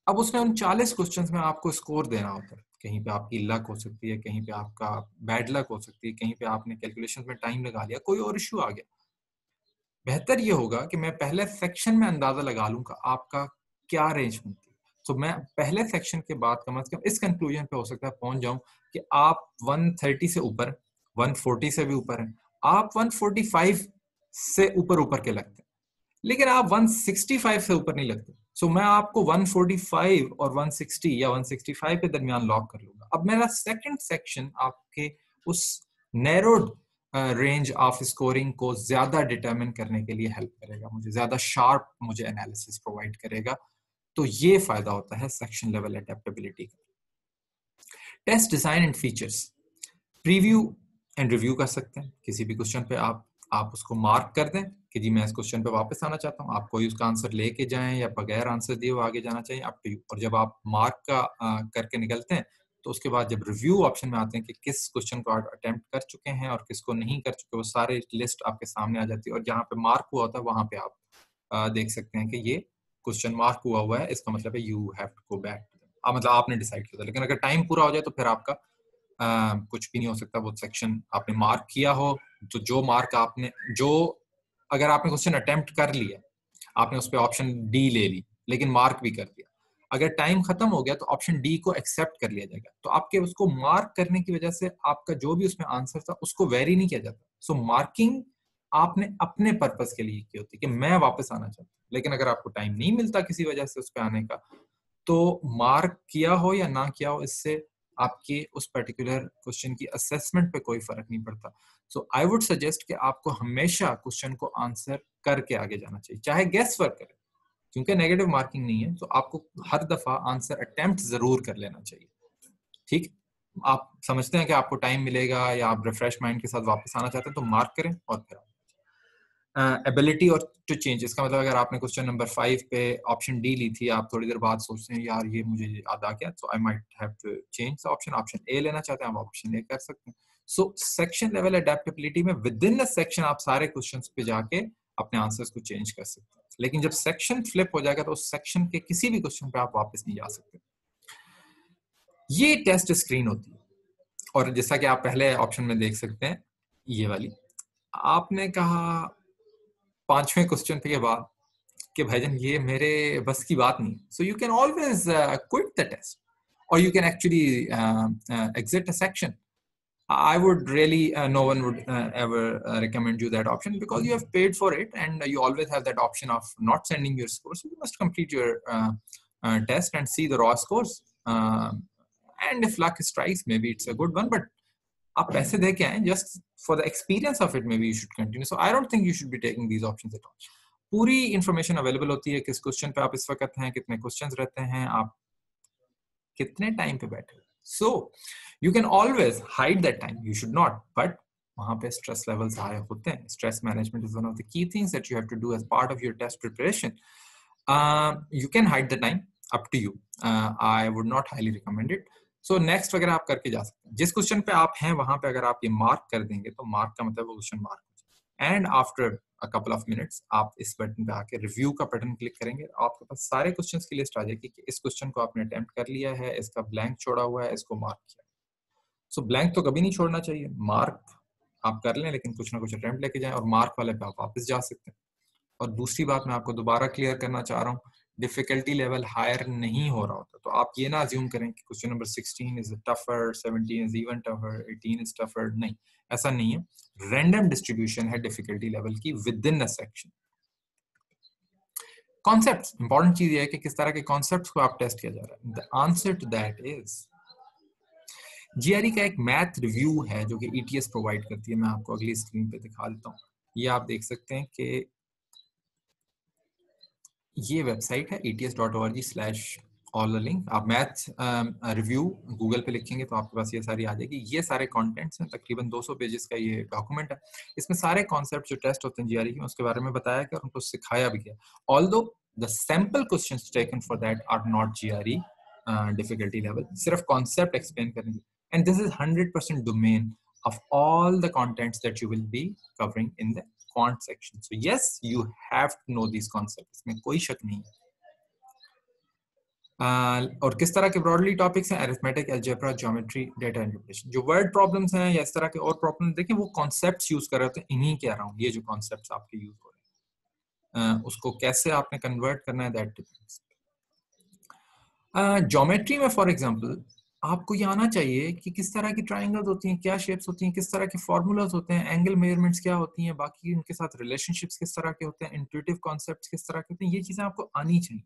अब उसमें उन 40 क्वेश्चंस में आपको स्कोर देना होता है. कहीं पे आपकी लक हो सकती है, कहीं पे आपका बैड लक हो सकती है, कहीं पे आपने कैलकुलेशंस में टाइम लगा लिया, कोई और इश्यू आ गया. बेहतर ये होगा कि मैं पहले सेक्शन में अंदाजा लगा लूं कि आपका क्या रेंज मिलती है. तो मैं पहले सेक्शन के बाद कम से कम इस कंक्लूजन पे हो सकता है पहुंच जाऊं कि आप 130 से ऊपर, 140 से भी ऊपर हैं, आप 145 से ऊपर के लगते हैं, लेकिन आप 165 से ऊपर नहीं लगते. सो मैं आपको 145 और 160 या 165 के दरमियान लॉक कर लूंगा. अब मेरा सेकंड सेक्शन आपके उस नैरोड रेंज ऑफ स्कोरिंग को ज्यादा डिटरमिन करने के लिए हेल्प करेगा, मुझे ज्यादा शार्प मुझे एनालिसिस प्रोवाइड करेगा. तो ये फायदा होता है सेक्शन लेवल अडेप्टेबिलिटी का. Test design and features. Preview and review कर सकते हैं. किसी भी क्वेश्चन पे आप उसको मार्क कर दें कि जी मैं इस क्वेश्चन पे वापस आना चाहता हूँ. आप कोई उसका आंसर लेके जाएं या बगैर आंसर दिए वो आगे जाना चाहिए, अप टू यू. और जब आप मार्क का करके निकलते हैं तो उसके बाद जब रिव्यू ऑप्शन में आते हैं कि किस क्वेश्चन को आप अटेम्प्ट कर चुके हैं और किसको नहीं कर चुके, वो सारे लिस्ट आपके सामने आ जाती है. और जहाँ पे मार्क हुआ होता है वहां पे आप देख सकते हैं कि ये क्वेश्चन मार्क हुआ है, इसका मतलब है you have to go back. मतलब आपने डिसाइड किया था. लेकिन अगर टाइम पूरा हो जाए तो फिर आपका कुछ भी नहीं हो सकता. वो सेक्शन आपने मार्क किया हो तो जो मार्क आपने अगर आपने क्वेश्चन अटेम्प्ट कर लिया, आपने उस पर ऑप्शन डी ले ली लेकिन मार्क भी कर दिया, अगर टाइम खत्म हो गया तो ऑप्शन डी को एक्सेप्ट कर लिया जाएगा. तो आपके उसको मार्क करने की वजह से आपका जो भी उसमें आंसर था उसको वेरी नहीं किया जाता. सो मार्किंग आपने अपने पर्पस के लिए की होती है कि मैं वापस आना चाहता हूँ. लेकिन अगर आपको टाइम नहीं मिलता किसी वजह से उस पर आने का, तो मार्क किया हो या ना किया हो इससे आपके उस पर्टिकुलर क्वेश्चन की असेसमेंट पे कोई फर्क नहीं पड़ता. सो आई वुड सजेस्ट कि आपको हमेशा क्वेश्चन को आंसर करके आगे जाना चाहिए, चाहे गेस वर्क करें, क्योंकि नेगेटिव मार्किंग नहीं है. तो आपको हर दफा आंसर अटेम्प्ट जरूर कर लेना चाहिए. ठीक, आप समझते हैं कि आपको टाइम मिलेगा या आप रिफ्रेश माइंड के साथ वापस आना चाहते हैं तो मार्क करें और फिर एबिलिटी और टू चेंज. इसका मतलब अगर आपने क्वेश्चन नंबर 5 पे ऑप्शन डी ली थी, आप थोड़ी देर बाद सोचते हैं यार ये मुझे याद आ गया, so I might have to change option A लेना चाहते हैं, आप ऑप्शन ए कर सकते हैं. सो सेक्शन लेवल अडेप्टेबिलिटी में विद इन द सेक्शन आप सारे क्वेश्चंस पे जाके अपने आंसर्स को चेंज कर सकते हैं. लेकिन जब सेक्शन फ्लिप हो जाएगा तो उस सेक्शन के किसी भी क्वेश्चन पे आप वापस नहीं जा सकते. ये टेस्ट स्क्रीन होती है. और जैसा कि आप पहले ऑप्शन में देख सकते हैं, ये वाली आपने कहा 5वें क्वेश्चन के बाद कि भाईजान ये मेरे बस की बात नहीं. So you can always quit the test or you can actually exit a section. I would really no one would ever recommend you that option because you have paid for it and you always have that option of not sending your scores. So you must complete your test and see the raw scores. And if luck strikes, maybe it's a good one. But आप पैसे दे के आए, just for the experience of it, maybe you should continue. So I don't think you should be taking these options at all. पूरी information available होती है किस question पे आप इस वक्त हैं, कितने क्वेश्चंस रहते हैं, आप कितने टाइम पे बैठे हो. So you can always hide that time. You should not, but वहाँ पे stress levels high होते हैं. Stress management is one of the key things that you have to do as part of your test preparation. You can hide the time, up to you. I would not highly recommend it. So next वगैरह आप करके जा सकते हैं. जिस question पे आप हैं वहाँ पे अगर आप ये मार्क कर देंगे तो मार्क का मतलब वो question mark. And after a couple of minutes आप इस बटन पे आके रिव्यू का बटन क्लिक करेंगे. आपके पास सारे क्वेश्चंस की लिस्ट आ जाएगी कि इस क्वेश्चन को आपने अटेम्प्ट कर लिया है, इसका ब्लैंक छोड़ा हुआ है, इसको मार्क किया. सो ब्लैंक तो कभी नहीं छोड़ना चाहिए. मार्क आप कर लें लेकिन कुछ ना कुछ अटेम्प्ट लेके जाएं और मार्क वाले पे आप वापस जा सकते हैं. और दूसरी बात मैं आपको दोबारा क्लियर करना चाह रहा हूँ, डिफिकल्टी लेवल हायर नहीं हो रहा होता. तो आप ये ना अज्यूम करें कि question number 16 is tougher, 17 is even tougher, 18 is tougher. नहीं, ऐसा नहीं है. रैंडम डिस्ट्रीब्यूशन है डिफिकल्टी लेवल की with in a section. Concepts, important चीज ये है कि किस तरह के कॉन्सेप्ट्स को आप टेस्ट किया जा रहा है. The answer to that is GRE का एक मैथ रिव्यू है जो कि ईटीएस प्रोवाइड करती है. मैं आपको अगली स्क्रीन पे दिखा देता हूँ. ये आप देख सकते हैं कि ये वेबसाइट है ets.org/all the link. आप मैथ रिव्यू गूगल पे लिखेंगे तो आपके पास ये सारी आ जाएगी. ये सारे कंटेंट्स हैं, तकरीबन 200 पेजेस का ये डॉक्यूमेंट है. इसमें सारे कॉन्सेप्ट जो टेस्ट होते हैं जीआरई के उसके बारे में बताया गया और उनको सिखाया भी गया. Although the sample questions taken for that are not GRE difficulty level, सिर्फ कॉन्सेप्ट एक्सप्लेन करेंगे. And this is 100% domain of all the contents that you will be covering in the quant section. So yes, you have to know these concepts. इसमें कोई शक नहीं है. और किस तरह के ब्रॉडली टॉपिक्स हैं? Arithmetic, algebra, geometry, data interpretation. जो वर्ड प्रॉब्लम्स हैं या इस तरह के और प्रॉब्लम देखिए वो कॉन्सेप्ट्स यूज कर रहे होते हैं. इन्हीं के अराउंड ये जो कॉन्सेप्ट्स आपके यूज हो रहे हैं उसको कैसे आपने कन्वर्ट करना है, दैट डिपेंड्स. ज्योमेट्री में फॉर एग्जांपल आपको ये आना चाहिए कि किस तरह की ट्रायंगल्स होती हैं, क्या शेप्स होती हैं, किस तरह के फॉर्मूलाज होते हैं, एंगल मेजरमेंट्स क्या होती हैं, बाकी उनके साथ रिलेशनशिप्स किस तरह के होते हैं, इंट्यूटिव कॉन्सेप्ट्स किस तरह के होते हैं. ये चीजें आपको आनी चाहिए.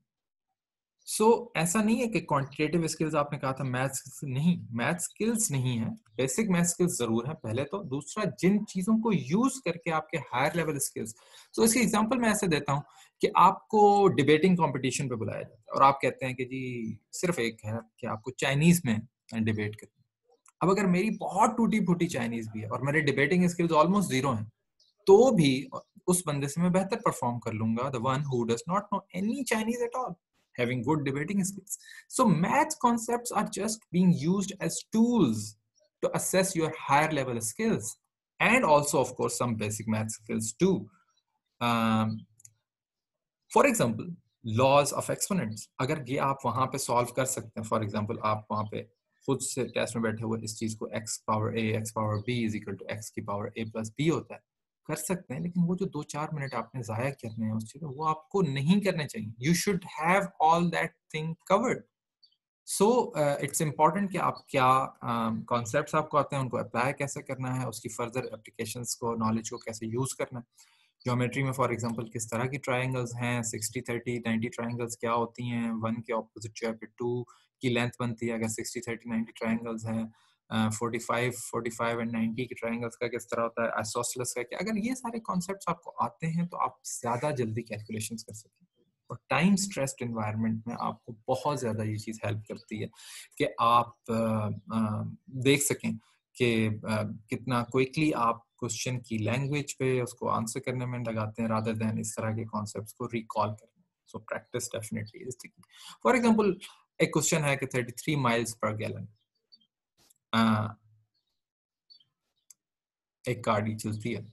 ऐसा नहीं है कि क्वांटिटेटिव स्किल्स आपने कहा था मैथ स्किल्स नहीं, मैथ स्किल्स नहीं है. बेसिक मैथ स्किल्स जरूर है पहले तो. दूसरा, जिन चीजों को यूज करके आपके हायर लेवल स्किल्स. इसकी एग्जांपल मैं ऐसे देता हूं कि आपको डिबेटिंग कंपटीशन पे बुलाया जाता है और आप कहते हैं कि जी सिर्फ एक है कि आपको चाइनीज में डिबेट करनी. अब अगर मेरी बहुत टूटी फूटी चाइनीज भी है और मेरे डिबेटिंग स्किल्स ऑलमोस्ट जीरो हैं तो भी उस बंदे से मैं बेहतर परफॉर्म कर लूंगा, the one who does not know any Chinese at all, having good debating skills. So math concepts are just being used as tools to assess your higher level skills and also of course some basic math skills too. For example, laws of exponents. अगर ये आप वहां पे solve कर सकते हैं, for example आप वहां पे खुद से टेस्ट में बैठे हुए इस चीज को x power a x power b is equal to x की पावर a plus b होता है, कर सकते हैं. लेकिन वो जो 2-4 मिनट आपने जाया करने हैं उस चीज वो आपको नहीं करने चाहिए. You should have all that thing covered. It's important कि आप क्या कॉन्सेप्ट्स आपको आते हैं उनको अप्लाई कैसे करना है, उसकी फर्दर एप्लीकेशंस को, नॉलेज को कैसे यूज करना है. ज्योमेट्री में फॉर एग्जांपल किस तरह की ट्रायंगल्स हैं, 60 30 90 ट्रायंगल्स क्या होती हैं, 1 के ऑपोजिट जो है 2 की लेंथ बनती है. अगर 60 30 90 ट्रायंगल्स हैं, 45 45 एंड 90 के ट्रायंगल्स का किस तरह होता है, आइसोसेलेस का क्या. अगर ये सारे कॉन्सेप्ट्स आपको आते हैं तो आप ज्यादा जल्दी कैलकुलेशंस कर सकते हैं. और टाइम स्ट्रेस्ड एनवायरनमेंट में आपको बहुत ज्यादा ये चीज हेल्प करती है कि आप देख सकें कि कितना क्विकली आप क्वेश्चन की लैंग्वेज पे उसको आंसर करने में लगाते हैं रादर देन इस तरह के कॉन्सेप्ट्स को रिकॉल करने. So practice definitely is the key. For example एक क्वेश्चन है कि 33 माइल्स पर गैलन एक गाड़ी चलती है.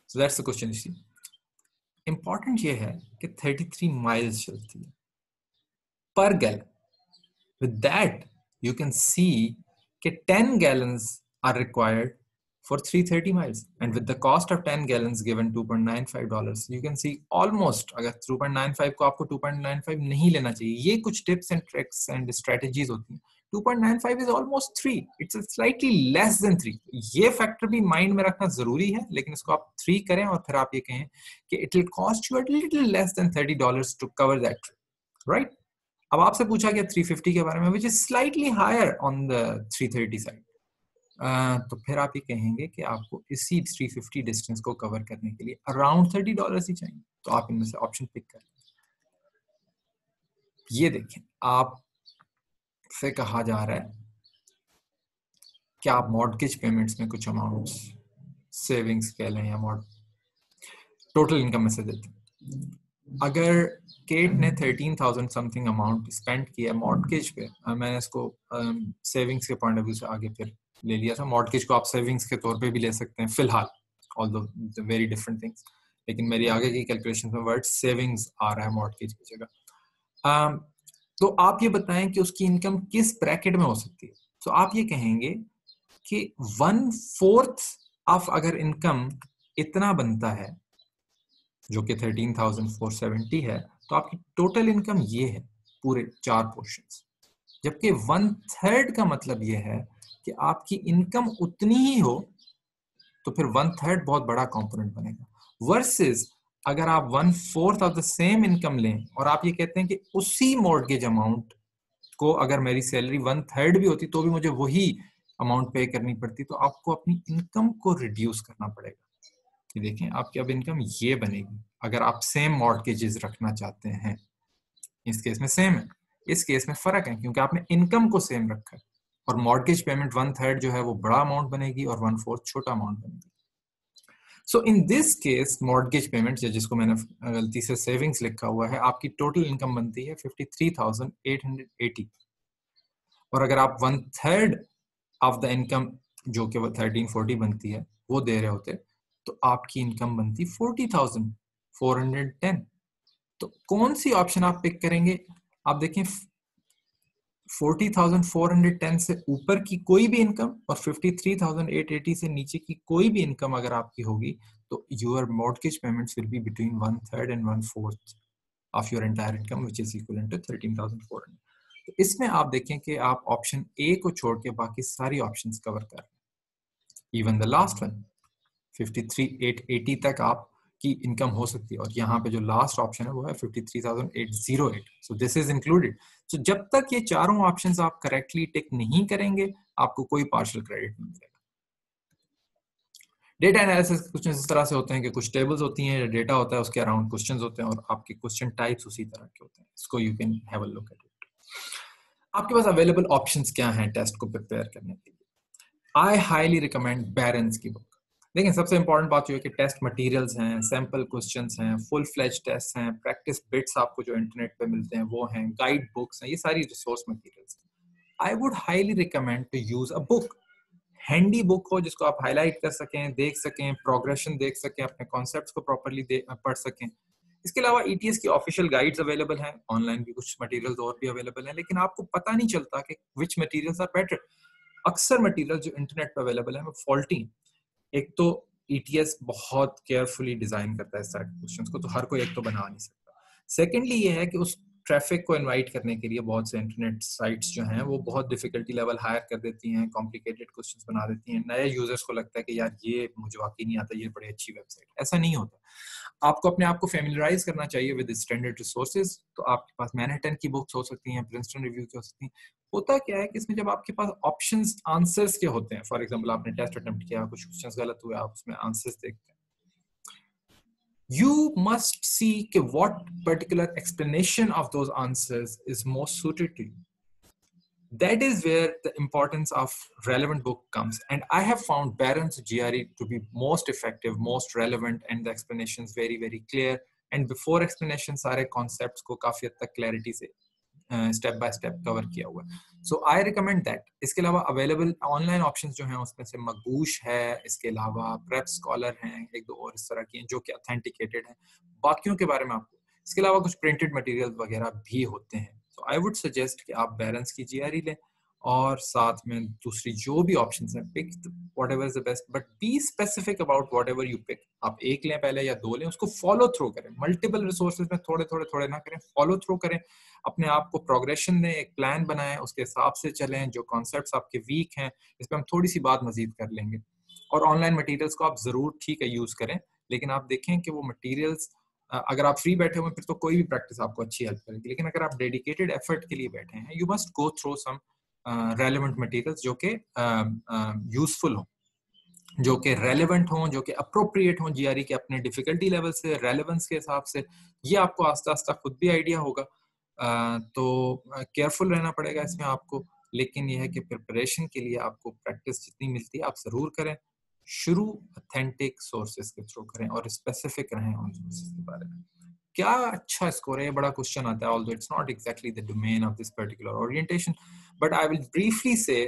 So that's the question. Important ये है कि 33 माइल्स चलती है पर gallon. With that you can see कि 10 gallons are required for 330 miles, and with the cost of 10 gallons given $2.95, you can see almost अगर 2.95 को आपको 2.95 नहीं लेना चाहिए. ये कुछ tips and tricks and strategies होती हैं. 2.95 is almost 3. It's slightly less than 3. ये फैक्टर भी माइंड में रखना जरूरी है, लेकिन इसको आप 3 करें और फिर आप ये कहें कि it will cost you a little less than $30 to cover that trip, right? अब आपसे पूछा गया 350 के बारे में, which is slightly higher on the 330 side. तो फिर आप ये कहेंगे कि आपको इसी 350 डिस्टेंस को कवर करने के लिए अराउंड $30 ही चाहिए. तो आप इनमें से ऑप्शन पिक करें. ये देखें, आप से कहा जा रहा है कि आप मॉर्गेज पेमेंट्स में कुछ अमाउंट्स सेविंग्स कह लें या टोटल इनकम में से देते हैं। अगर केट ने 13,000 समथिंग अमाउंट स्पेंड किया मॉर्गेज पे, मैंने इसको सेविंग्स के पॉइंट ऑफ व्यू से आगे फिर ले लिया था। मॉर्गेज को आप सेविंग्स के तौर पे भी ले सकते हैं फिलहाल, ऑल्दो वेरी डिफरेंट थिंग्स, लेकिन मेरी आगे की कैलकुलेशन में वर्ड सेविंग्स आ रहा है मॉर्गेज की जगह। तो आप ये बताएं कि उसकी इनकम किस ब्रैकेट में हो सकती है। तो आप ये कहेंगे कि 1/4 ऑफ अगर इनकम इतना बनता है जो कि 13,470 है, तो आपकी टोटल इनकम ये है पूरे 4 पोर्शंस। जबकि 1/3 का मतलब ये है कि आपकी इनकम उतनी ही हो तो फिर 1/3 बहुत बड़ा कंपोनेंट बनेगा, वर्सेस अगर आप 1/4 ऑफ द सेम इनकम लें और आप ये कहते हैं कि उसी मॉर्गेज अमाउंट को अगर मेरी सैलरी 1/3 भी होती तो भी मुझे वही अमाउंट पे करनी पड़ती, तो आपको अपनी इनकम को रिड्यूस करना पड़ेगा। कि देखें आपकी अब इनकम ये बनेगी अगर आप सेम मॉर्गेजेस रखना चाहते हैं। इस केस में सेम है, इस केस में फर्क है क्योंकि आपने इनकम को सेम रखा है और मॉर्गेज पेमेंट 1/3 जो है वो बड़ा अमाउंट बनेगी और 1/4 छोटा अमाउंट बनेगी। So in this case mortgage payment जिसको मैंने गलती से सेविंग्स लिखा हुआ है, आपकी टोटल इनकम बनती है 53,880 और अगर आप 1/3 ऑफ द इनकम जो कि 1340 बनती है वो दे रहे होते तो आपकी इनकम बनती 40,410। तो कौन सी ऑप्शन आप पिक करेंगे? आप देखें 40,410 से ऊपर की कोई भी इनकम और 53,880 से नीचे की कोई भी इनकम अगर आपकी होगी तो your mortgage payments will be between 1/3 and 1/4 of your entire income which is equivalent to 13,400। तो इसमें आप देखें कि आप ऑप्शन ए को छोड़ के बाकी सारी ऑप्शंस कवर कर रहे हैं, इवन द लास्ट वन 53,880 तक आपकी इनकम हो सकती है और यहाँ पे जो लास्ट ऑप्शन है वो है 53,808। So this is included. So जब तक ये चारों ऑप्शंस आप करेक्टली टिक नहीं करेंगे आपको कोई पार्शियल क्रेडिट नहीं मिलेगा। डेटा एनालिसिस क्वेश्चन इस तरह से होते हैं कि कुछ टेबल्स होती हैं, डेटा होता है, उसके अराउंड क्वेश्चंस होते हैं और आपके क्वेश्चन टाइप्स उसी तरह के होते हैं। इसको you can have a look at it. आपके पास अवेलेबल ऑप्शंस क्या हैं टेस्ट को प्रिपेयर करने के लिए? आई हाईली रिकमेंड बैरन्स की बुक। देखिए सबसे इंपॉर्टेंट बात यह है कि टेस्ट मटेरियल्स हैं, सैंपल क्वेश्चंस हैं, फुल फ्लेज टेस्ट हैं, प्रैक्टिस बिट्स आपको जो इंटरनेट पे मिलते हैं वो हैं, गाइड बुक्स हैं, ये सारी resource materials. I would highly recommend to use a book, handy book हो जिसको आप हाईलाइट कर सकें, देख सकें, प्रोग्रेशन देख सकें, अपने कॉन्सेप्ट्स को प्रॉपर्ली पढ़ सकें। इसके अलावा ईटीएस की ऑफिशियल गाइड्स अवेलेबल हैं, ऑनलाइन भी कुछ मटेरियल्स और भी अवेलेबल हैं, लेकिन आपको पता नहीं चलता कि विच मटेरियल्स आर बेटर। अक्सर मटेरियल जो इंटरनेट पे अवेलेबल है वो फॉल्टी। एक तो ईटीएस बहुत केयरफुली डिजाइन करता है इस तरह के क्वेश्चंस को, तो हर कोई एक तो बना नहीं सकता। सेकेंडली ये है कि उस ट्रैफिक को इनवाइट करने के लिए बहुत से इंटरनेट साइट्स जो हैं वो बहुत डिफिकल्टी लेवल हायर कर देती हैं, कॉम्प्लिकेटेड क्वेश्चंस बना देती हैं। नए यूजर्स को लगता है कि यार ये मुझे वाकई नहीं आता, ये बड़ी अच्छी वेबसाइट। ऐसा नहीं होता। आपको अपने आप को फैमिलियराइज करना चाहिए विद स्टैंडर्ड रिसोर्सेज। तो आपके पास मैनहट्टन की बुक्स हो सकती हैं, प्रिंसटन रिव्यू की हो सकती हैं। होता क्या है कि इसमें जब आपके पास ऑप्शंस आंसर्स के होते हैं, फॉर एग्जांपल आपने टेस्ट अटेम्प्ट किया, कुछ क्वेश्चंस गलत हुए, आप उसमें आंसर्स देखते हैं, you must see what particular explanation of those answers is most suited to you. That is where the importance of relevant book comes, and I have found Barron's GRE to be most effective, most relevant, and the explanations very very clear, and before explanation सारे concepts को काफी हद तक clarity से step by step cover किया हुआ है। सो I recommend that. इसके अलावा अवेलेबल ऑनलाइन ऑप्शंस जो हैं उसमें से मगूश है, इसके अलावा प्रेप स्कॉलर हैं, एक दो और इस तरह की हैं जो कि ऑथेंटिकेटेड हैं, बाकियों के बारे में आपको इसके अलावा कुछ प्रिंटेड मटेरियल वगैरह भी होते हैं। तो आई वुड सजेस्ट कि आप बैरेंस की जीआरई लें और साथ में दूसरी जो भी ऑप्शंस हैं pick whatever is the best, but be specific about whatever you pick. आप एक लें पहले या दो लें, उसको फॉलो थ्रू करें, मल्टीपल रिसोर्सेज में थोड़े थोड़े थोड़े ना करें, फॉलो थ्रू करें, अपने आप को प्रोग्रेशन दें, एक प्लान बनाएं, उसके हिसाब से चलें। जो कॉन्सेप्ट्स आपके वीक हैं इस पर हम थोड़ी सी बात मजीद कर लेंगे। और ऑनलाइन मटेरियल्स को आप जरूर ठीक है यूज करें, लेकिन आप देखें कि वो मटेरियल्स अगर आप फ्री बैठे हुए फिर तो कोई भी प्रैक्टिस आपको अच्छी हेल्प करेगी, लेकिन अगर आप डेडिकेटेड एफर्ट के लिए बैठे हैं, you must go through some relevant materials जो कि यूजफुल हो, जो कि रेलेवेंट हों, जो कि अप्रोप्रिएट हों जीआरई के अपने डिफिकल्टी लेवल से, रेलेवेंस के हिसाब से। ये आपको आस्ता आस्ता खुद भी आइडिया होगा तो केयरफुल रहना पड़ेगा इसमें आपको, लेकिन यह है कि प्रिपरेशन के लिए आपको प्रैक्टिस जितनी मिलती है आप ज़रूर करें। शुरू ऑथेंटिक सोर्सेज के थ्रू करें और स्पेसिफिक रहें उन सोर्सेज के बारे में। क्या अच्छा स्कोर है, ये बड़ा क्वेश्चन आता है, although it's not exactly the domain of this particular orientation, but I will briefly say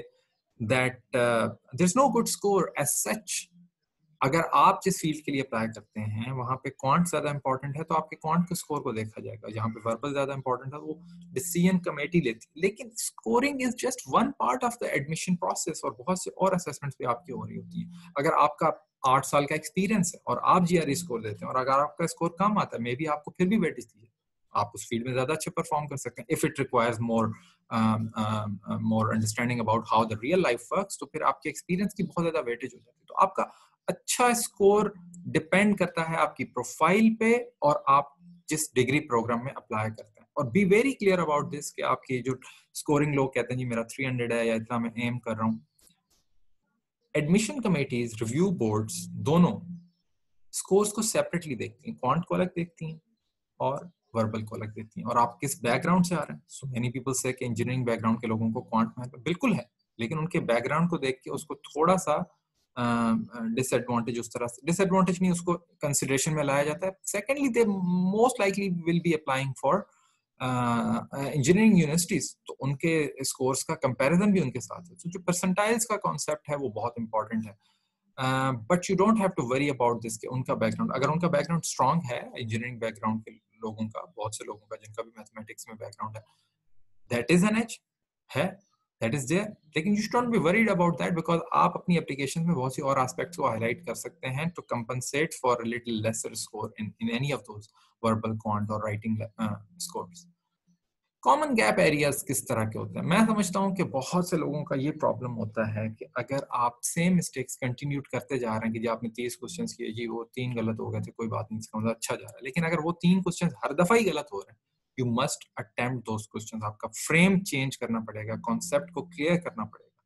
that there is no good score as such. अगर आप जिस फील्ड के लिए अप्लाई करते हैं वहां पे क्वांट ज्यादा इंपॉर्टेंट है तो आपके क्वांट के स्कोर को देखा जाएगा, जहां पे वर्बल ज्यादा इंपॉर्टेंट है वो डिसीजन कमेटी लेती है। लेकिन scoring is just one part of the admission process और बहुत से और असेसमेंट्स भी आपकी हो रही होती हैं। अगर आपका 8 साल का एक्सपीरियंस है और आप जीआरई स्कोर देते हैं और अगर आपका स्कोर कम आता है, मे बी आपको फिर भी वेटेज दीजिए, आप उस फील्ड में ज्यादा अच्छे परफॉर्म कर सकते हैं। If it requires more understanding about how the real life works, तो फिर आपके एक्सपीरियंस की बहुत ज्यादा वेटेज हो जाती है। तो आपका अच्छा स्कोर डिपेंड करता है आपकी प्रोफाइल पे और आप जिस डिग्री प्रोग्राम में अप्लाई करते हैं। और be very clear about this कि आपकी जो स्कोरिंग लोग कहते हैं जी मेरा 300 है या इतना मैं एम कर रहा हूँ, एडमिशन कमेटीज, रिव्यू बोर्ड्स दोनों स्कोर्स को सेपरेटली देखती हैं, क्वांट को अलग देखती हैं और वर्बल को अलग देखती हैं। और आप किस बैकग्राउंड से आ रहे हैं, सो मेनी पीपल से कि इंजीनियरिंग बैकग्राउंड के लोगों को क्वांट में बिल्कुल है, लेकिन उनके बैकग्राउंड को देख के उसको थोड़ा सा डिसएडवांटेज, उस तरह से डिसएडवांटेज नहीं, उसको कंसिडरेशन में लाया जाता है। Secondly they most likely will be applying for engineering universities, तो उनके स्कोर्स का कंपैरिजन भी उनके साथ है। तो जो परसेंटाइल्स का कॉन्सेप्ट है वो बहुत इंपॉर्टेंट है, but you don't have to worry about this कि उनका बैकग्राउंड, अगर उनका बैकग्राउंड स्ट्रांग है, इंजीनियरिंग बैकग्राउंड के लोगों का, बहुत से लोगों का जिनका भी मैथमेटिक्स में बैकग्राउंड है, दैट इज एन एज है, दैट इज देयर। लेकिन you should not be worried about that, because आप अपनी एप्लीकेशन में बहुत सी और एस्पेक्ट्स को हाईलाइट कर सकते हैं to compensate for a little lesser score in any of those verbal, quant और writing scores. Common gap areas किस तरह के होते हैं? मैं समझता हूँ कि बहुत से लोगों का ये प्रॉब्लम होता है कि अगर आप सेम मिस्टेक्स कंटिन्यू करते जा रहे हैं कि जी आपने 30 क्वेश्चंस किए, जी वो 3 गलत हो गए थे, कोई बात नहीं, इसका मतलब अच्छा जा रहा है, लेकिन अगर वो 3 क्वेश्चंस हर दफा ही गलत हो रहे हैं, you must attempt those questions. आपका फ्रेम चेंज करना पड़ेगा, कॉन्सेप्ट को क्लियर करना पड़ेगा।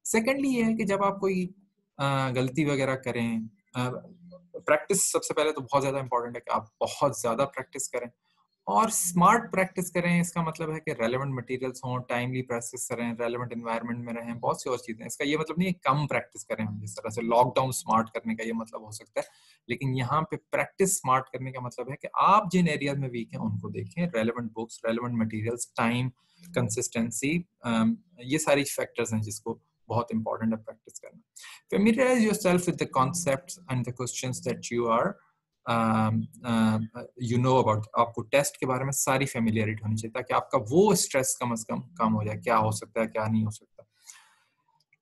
सेकेंडली ये है कि जब आप कोई गलती वगैरह करें, प्रैक्टिस सबसे पहले तो बहुत ज्यादा इंपॉर्टेंट है कि आप बहुत ज्यादा प्रैक्टिस करें और स्मार्ट प्रैक्टिस करें। इसका मतलब है कि रेलेवेंट मटेरियल्स हों, टाइमली प्रैक्टिस करें, रेलेवेंट एनवायरनमेंट में रहें, बहुत सी और चीजें। इसका ये मतलब नहीं है कम प्रैक्टिस करें हम, जिस तरह से लॉकडाउन स्मार्ट करने का ये मतलब हो सकता है, लेकिन यहाँ पे प्रैक्टिस स्मार्ट करने का मतलब है कि आप जिन एरियाज में वीक हैं उनको देखें, relevant books, relevant materials, time, consistency, ये सारी फैक्टर्स हैं जिसको बहुत इंपॉर्टेंट है प्रैक्टिस करना। Familiarize yourself with the concepts and the questions that you are you know about। आपको टेस्ट के बारे में सारी फेमिलियरिटी होनी चाहिए ताकि आपका वो स्ट्रेस कम से कम हो जाए, क्या हो सकता है क्या नहीं हो सकता।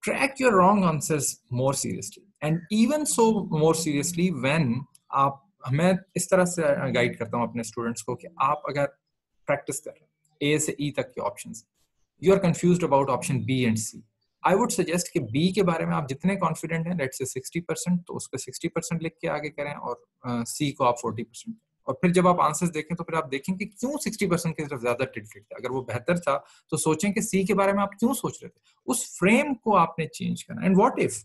Track your wrong answers more seriously and even so more seriously when आप, मैं इस तरह से गाइड करता हूँ अपने स्टूडेंट्स को कि आप अगर प्रैक्टिस कर रहे हैं ए से ई तक के options, you are confused about option B and C, I would suggest कि बी के बारे में आप जितने कॉन्फिडेंट हैं, लेट्स से 60%, तो उस पर 60% लिख के आगे करें और सी को आप 40%। और फिर जब आप आंसर्स देखें तो फिर आप देखें कि क्यों 60% की तरफ ज्यादा टिल्टेड थे। अगर वो बेहतर था तो सोचें कि सी के बारे में आप क्यों सोच रहे थे, उस फ्रेम को आपने चेंज करना। And what if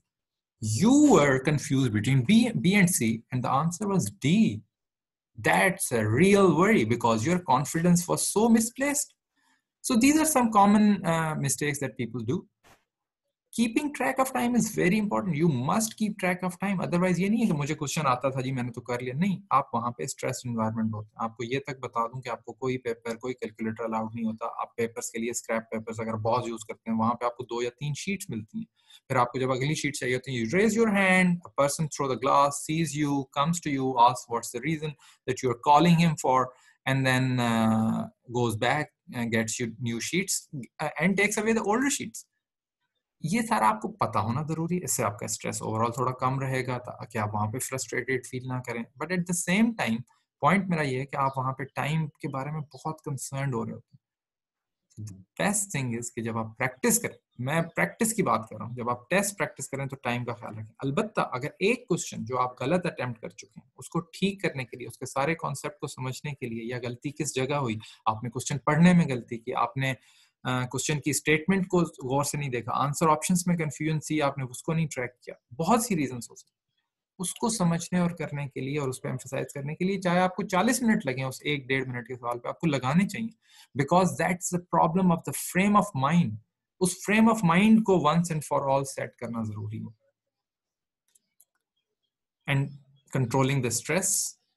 you were confused between B and C and the answer was D? That's a real worry because your confidence was so misplaced. So these are some common mistakes that people do. Keeping track of time is very important. You must keep track of time. Otherwise ये नहीं है कि मुझे question आता था जी मैंने तो कर लिया, नहीं, आप वहाँ पे स्ट्रेस एनवायरनमेंट होता है। आपको ये तक बता दूं कि आपको कोई पेपर, कोई कैलकुलेटर अलाउड नहीं होता। आप पेपर्स के लिए स्क्रैप पेपर्स अगर बहुत यूज करते हैं, वहाँ पे आपको 2 या 3 शीट्स मिलती हैं। फिर आपको जब अगली शीट चाहिए होती है, you raise your hand, a person through the glass sees you, comes to you, asks what's the reason that you're calling him for, and then goes back and gets you new sheets and takes away the older sheets. ये सारा आपको पता होना जरूरी है, इससे आपका stress overall थोड़ा कम रहेगा ताकि आप वहाँ पे फ्रस्ट्रेटेड फील ना करें। But at the same time point मेरा ये है कि आप वहाँ पे टाइम के बारे में बहुत कंसर्न हो रहे होते हैं। द बेस्ट थिंग इज कि जब आप प्रैक्टिस करें, मैं प्रैक्टिस की बात कर रहा हूँ, जब आप टेस्ट प्रैक्टिस करें तो टाइम का ख्याल रखें। अलबत्ता अगर एक क्वेश्चन जो आप गलत अटेम्प्ट कर चुके हैं उसको ठीक करने के लिए, उसके सारे कॉन्सेप्ट को समझने के लिए, या गलती किस जगह हुई, आपने क्वेश्चन पढ़ने में गलती की, आपने क्वेश्चन की स्टेटमेंट को गौर से नहीं देखा, आंसर ऑप्शंस में कंफ्यूजन सी, आपने उसको नहीं ट्रैक किया, बहुत सी रीजंस हो सकते हैं। उसको समझने और करने के लिए और उस पर एम्फसाइज करने के लिए चाहे आपको 40 मिनट लगे उस 1-1.5 मिनट के सवाल पे, आपको लगाने चाहिए, because that's the problem of the frame of mind. उस फ्रेम ऑफ माइंड को once and for all set करना जरूरी है। And controlling the stress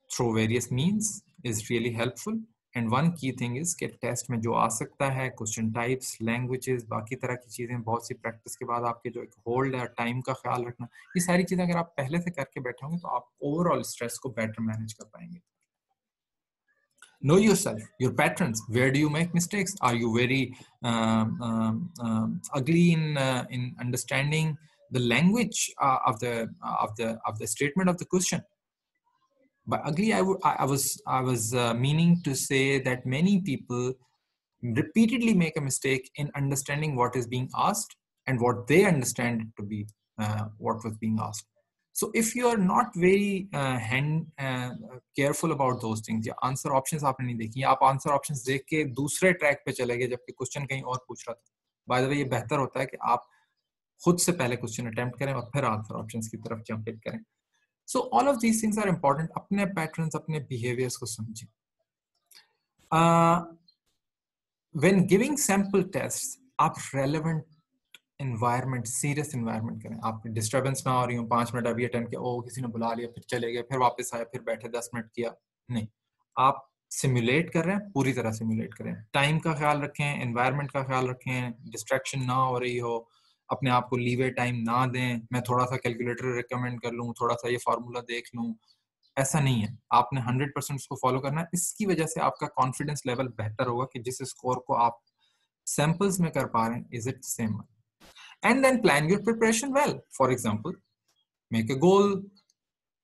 through various means is really helpful. And one key thing is कि test में जो आ सकता है, क्वेश्चन टाइप्स, लैंग्वेजेस, बाकी तरह की चीजें, बहुत सी प्रैक्टिस के बाद आपके जो एक होल्ड है, टाइम का ख्याल रखना, ये सारी चीजें अगर आप पहले से करके बैठे होंगे तो आप ओवरऑल स्ट्रेस को बेटर मैनेज कर पाएंगे। Know yourself, your patterns. Where do you make mistakes? Are you very ugly in understanding the language of the statement of the question? By ugly, I was meaning to say that many people repeatedly make a mistake in understanding what is being asked and what they understand it to be what was being asked. So if you are not very careful about those things, या answer options आपने नहीं देखी, आप answer options देख के दूसरे track पे चले गए जबकि क्वेश्चन कहीं और पूछ रहा था, बाय द वे ये बेहतर होता है कि आप खुद से पहले क्वेश्चन अटेम्प्ट करें और फिर आंसर ऑप्शंस की तरफ जंप इन करें। So all of these things are important. अपने पैटर्न्स, अपने बिहेवियर्स को समझें। When giving sample tests, आप relevant environment, serious environment करें। आप डिस्टर्बेंस ना हो रही हो, 5 मिनट अभी अटेंड किया, ओ किसी ने बुला लिया, फिर चले गए, फिर वापस आए, फिर बैठे 10 मिनट किया, नहीं। आप सिमुलेट कर रहे हैं, पूरी तरह सिमुलेट करें। टाइम का ख्याल रखें, एनवायरनमेंट का ख्याल रखें, डिस्ट्रैक्शन ना हो रही हो, अपने आप को लीवे टाइम ना दें, मैं थोड़ा सा कैलकुलेटर रिकमेंड कर लूँ, थोड़ा सा ये फार्मूला देख लूँ, ऐसा नहीं है। आपने 100% उसको फॉलो करना है। इसकी वजह से आपका कॉन्फिडेंस लेवल बेहतर होगा कि जिस स्कोर को आप सैंपल्स में कर पा रहे हैं, is it same. And then plan your preparation well. For example, make a goal,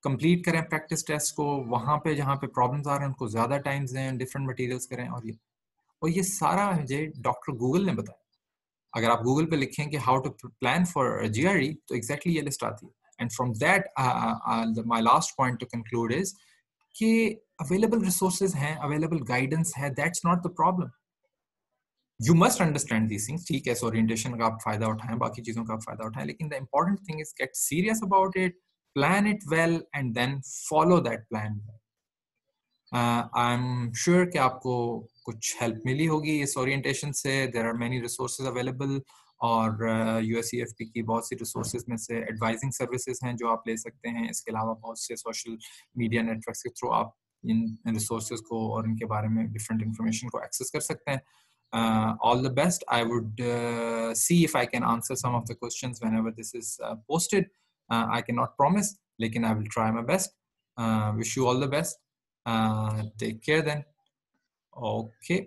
complete करें प्रैक्टिस टेस्ट को, वहां पे जहां पे प्रॉब्लम्स आ रहे हैं उनको ज्यादा टाइम्स दें, डिफरेंट मटेरियल्स करें, और ये सारा मुझे डॉक्टर गूगल ने बताया। अगर आप गूगल पे लिखें कि how to plan for GRE तो एग्जैक्टली ये लिस्ट आती है। And from that my last point to conclude is कि अवेलेबल रिसोर्सेज हैं, अवेलेबल गाइडेंस है, that's not the problem. You must understand these things, ठीक है, इस ओरिएंटेशन का आप फायदा उठाएं, बाकी चीजों का आप फायदा उठाएं, लेकिन the important thing is get serious about it, plan it well and then follow that plan. I am sure कि आपको कुछ हेल्प मिली होगी इस ओरिएंटेशन से। There are many resources available, और यूएसईएफपी की बहुत सी रिसोर्सेज में से एडवाइजिंग सर्विसेज हैं जो आप ले सकते हैं। इसके अलावा बहुत से सोशल मीडिया नेटवर्क्स के थ्रू आप इन रिसोर्सेज को और इनके बारे में डिफरेंट इंफॉर्मेशन को एक्सेस कर सकते हैं। All the best. I would see if I can answer some of the questions whenever this is posted. I cannot promise, lekin I will try my best. Wish you all the best. Take care then. Okay.